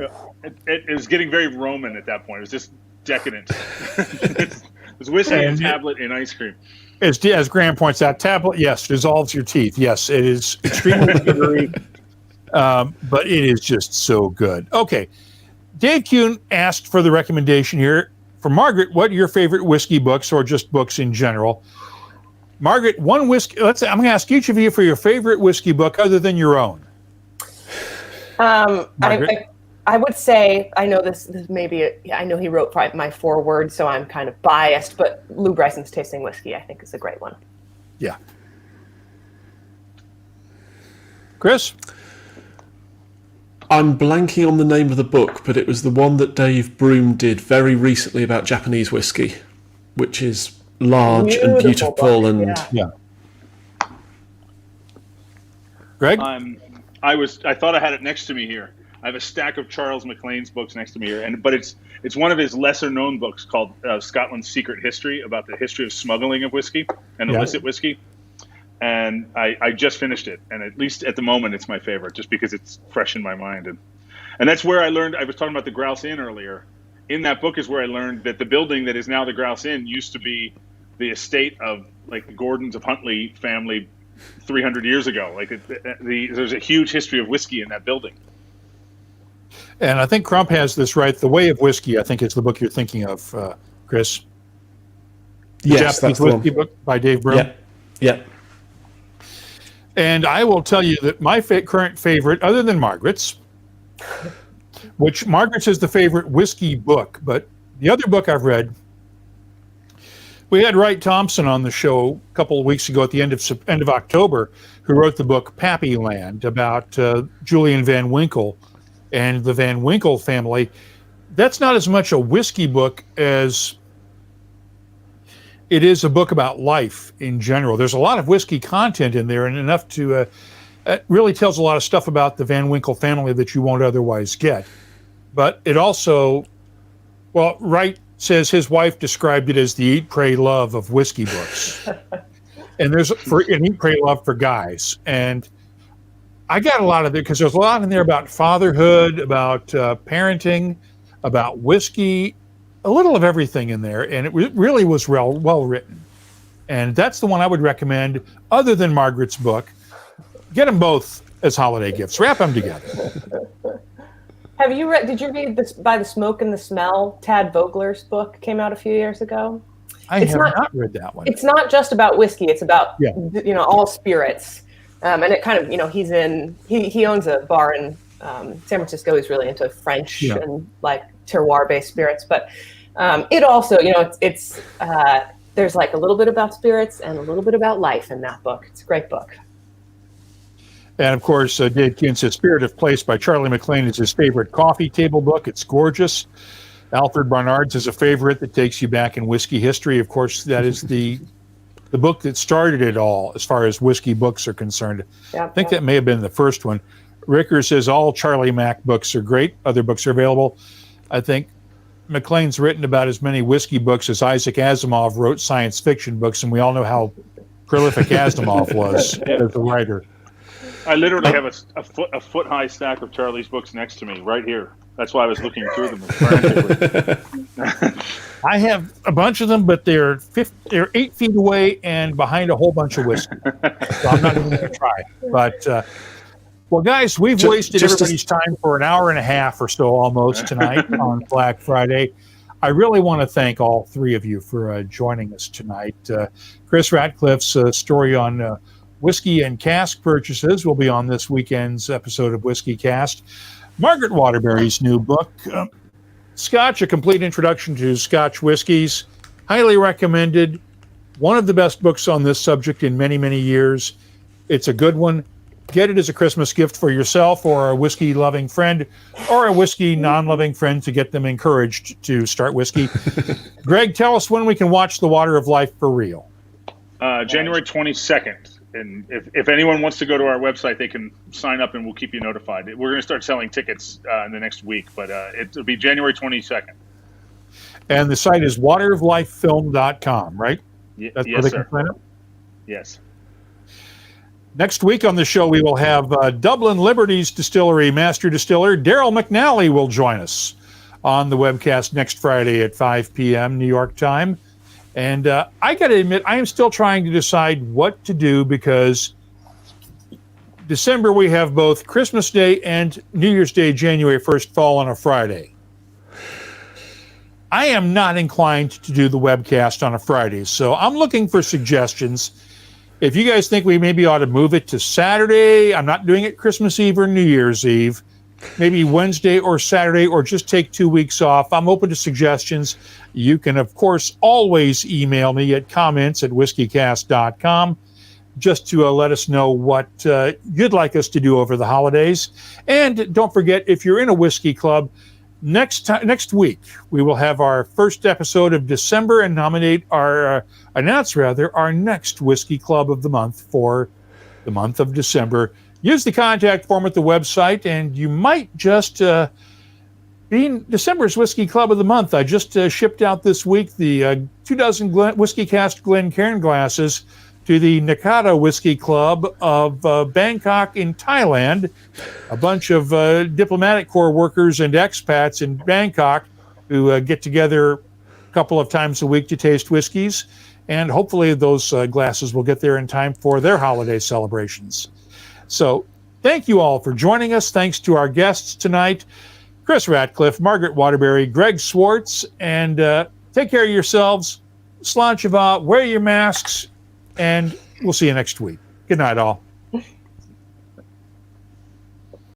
It was getting very Roman at that point. It was just decadent. It was whiskey and tablet in ice cream. As Graham points out, tablet, yes, dissolves your teeth. Yes, it is extremely sugary, but it is just so good. Okay, Dave Kuhn asked for the recommendation here. For Margaret, what are your favorite whiskey books, or just books in general? Margaret, one whiskey. I'm going to ask each of you for your favorite whiskey book other than your own. I would say, I know this maybe, I know he wrote my foreword, so I'm kind of biased, but Lou Bryson's Tasting Whiskey, I think, is a great one. Yeah. Chris? I'm blanking on the name of the book, but it was the one that Dave Broom did very recently about Japanese whiskey, which is large and beautiful book, and yeah. Greg? I thought I had it next to me here. I have a stack of Charles MacLean's books next to me here, but it's one of his lesser known books called Scotland's Secret History, about the history of smuggling of whiskey and illicit whiskey. And I just finished it, and at least at the moment, it's my favorite, just because it's fresh in my mind. And that's where I learned. I was talking about the Grouse Inn earlier. In that book is where I learned that the building that is now the Grouse Inn used to be the estate of like the Gordons of Huntley family 300 years ago. Like there's a huge history of whiskey in that building. And I think Crump has this right. The Way of Whiskey, I think, is the book you're thinking of, Chris. Yes, Japanese whiskey book by Dave Broom. Yeah. And I will tell you that my current favorite, other than Margaret's, which Margaret's is the favorite whiskey book, but the other book I've read, we had Wright Thompson on the show a couple of weeks ago at the end of October, who wrote the book Pappy Land about Julian Van Winkle and the Van Winkle family. That's not as much a whiskey book as it is a book about life in general. There's a lot of whiskey content in there, and enough to it really tells a lot of stuff about the Van Winkle family that you won't otherwise get. But it also, well, Wright says his wife described it as the Eat, Pray, Love of whiskey books. And there's an Eat, Pray, Love for guys. And I got a lot of it because there's a lot in there about fatherhood, about parenting, about whiskey, a little of everything in there. And it really was well written. And that's the one I would recommend, other than Margaret's book. Get them both as holiday gifts. Wrap them together. Did you read this By the Smoke and the Smell? Tad Vogler's book came out a few years ago. I have not read that one. It's not just about whiskey. It's about, all spirits. And it kind of, he owns a bar in San Francisco. He's really into French and like terroir-based spirits. But it also, it's there's like a little bit about spirits and a little bit about life in that book. It's a great book. And, of course, Dave Kuhn says Spirit of Place by Charlie MacLean is his favorite coffee table book. It's gorgeous. Alfred Barnard's is a favorite that takes you back in whiskey history. Of course, that is the book that started it all as far as whiskey books are concerned. I think that may have been the first one. Ricker says all Charlie Mack books are great. Other books are available. I think MacLean's written about as many whiskey books as Isaac Asimov wrote science fiction books, and we all know how prolific Asimov was as a writer. I literally have a foot high stack of Charlie's books next to me right here. That's why I was looking through them frantically. I have a bunch of them, but they're 8 feet away and behind a whole bunch of whiskey. So I'm not even going to try. But well, guys, we've wasted everybody's time for an hour and a half or so almost tonight on Black Friday. I really want to thank all three of you for joining us tonight. Chris Ratcliff's story on whiskey and cask purchases will be on this weekend's episode of WhiskyCast. Margarett Waterbury's new book, Scotch, A Complete Introduction to Scotch Whiskies. Highly recommended. One of the best books on this subject in many, many years. It's a good one. Get it as a Christmas gift for yourself or a whiskey-loving friend or a whiskey non-loving friend to get them encouraged to start whiskey. Greg, tell us when we can watch The Water of Life for real. January 22nd. And if anyone wants to go to our website, they can sign up and we'll keep you notified. We're going to start selling tickets in the next week, but it'll be January 22nd. And the site is wateroflifefilm.com, right? That's yes, where they sir. can sign up? Yes. Next week on the show, we will have Dublin Liberty's Distillery Master Distiller Daryl McNally will join us on the webcast next Friday at 5 p.m. New York time. And I got to admit, I am still trying to decide what to do because December we have both Christmas Day and New Year's Day, January 1st, fall on a Friday. I am not inclined to do the webcast on a Friday, so I'm looking for suggestions. If you guys think we maybe ought to move it to Saturday, I'm not doing it Christmas Eve or New Year's Eve, maybe Wednesday or Saturday, or just take 2 weeks off. I'm open to suggestions. You can, of course, always email me at comments@whiskycast.com just to let us know what you'd like us to do over the holidays. And don't forget, if you're in a whiskey club, next week we will have our first episode of December and announce our next whiskey club of the month for the month of December. use the contact form at the website, and you might just be in December's Whiskey Club of the Month. I just shipped out this week the 2 dozen WhiskyCast Glencairn glasses to the Nakata Whiskey Club of Bangkok in Thailand. A bunch of diplomatic corps workers and expats in Bangkok who get together a couple of times a week to taste whiskeys. And hopefully those glasses will get there in time for their holiday celebrations. So thank you all for joining us. Thanks to our guests tonight, Chris Ratcliff, Margarett Waterbury, Greg Swartz, and take care of yourselves. Sláinte mhath, wear your masks, and we'll see you next week. Good night, all.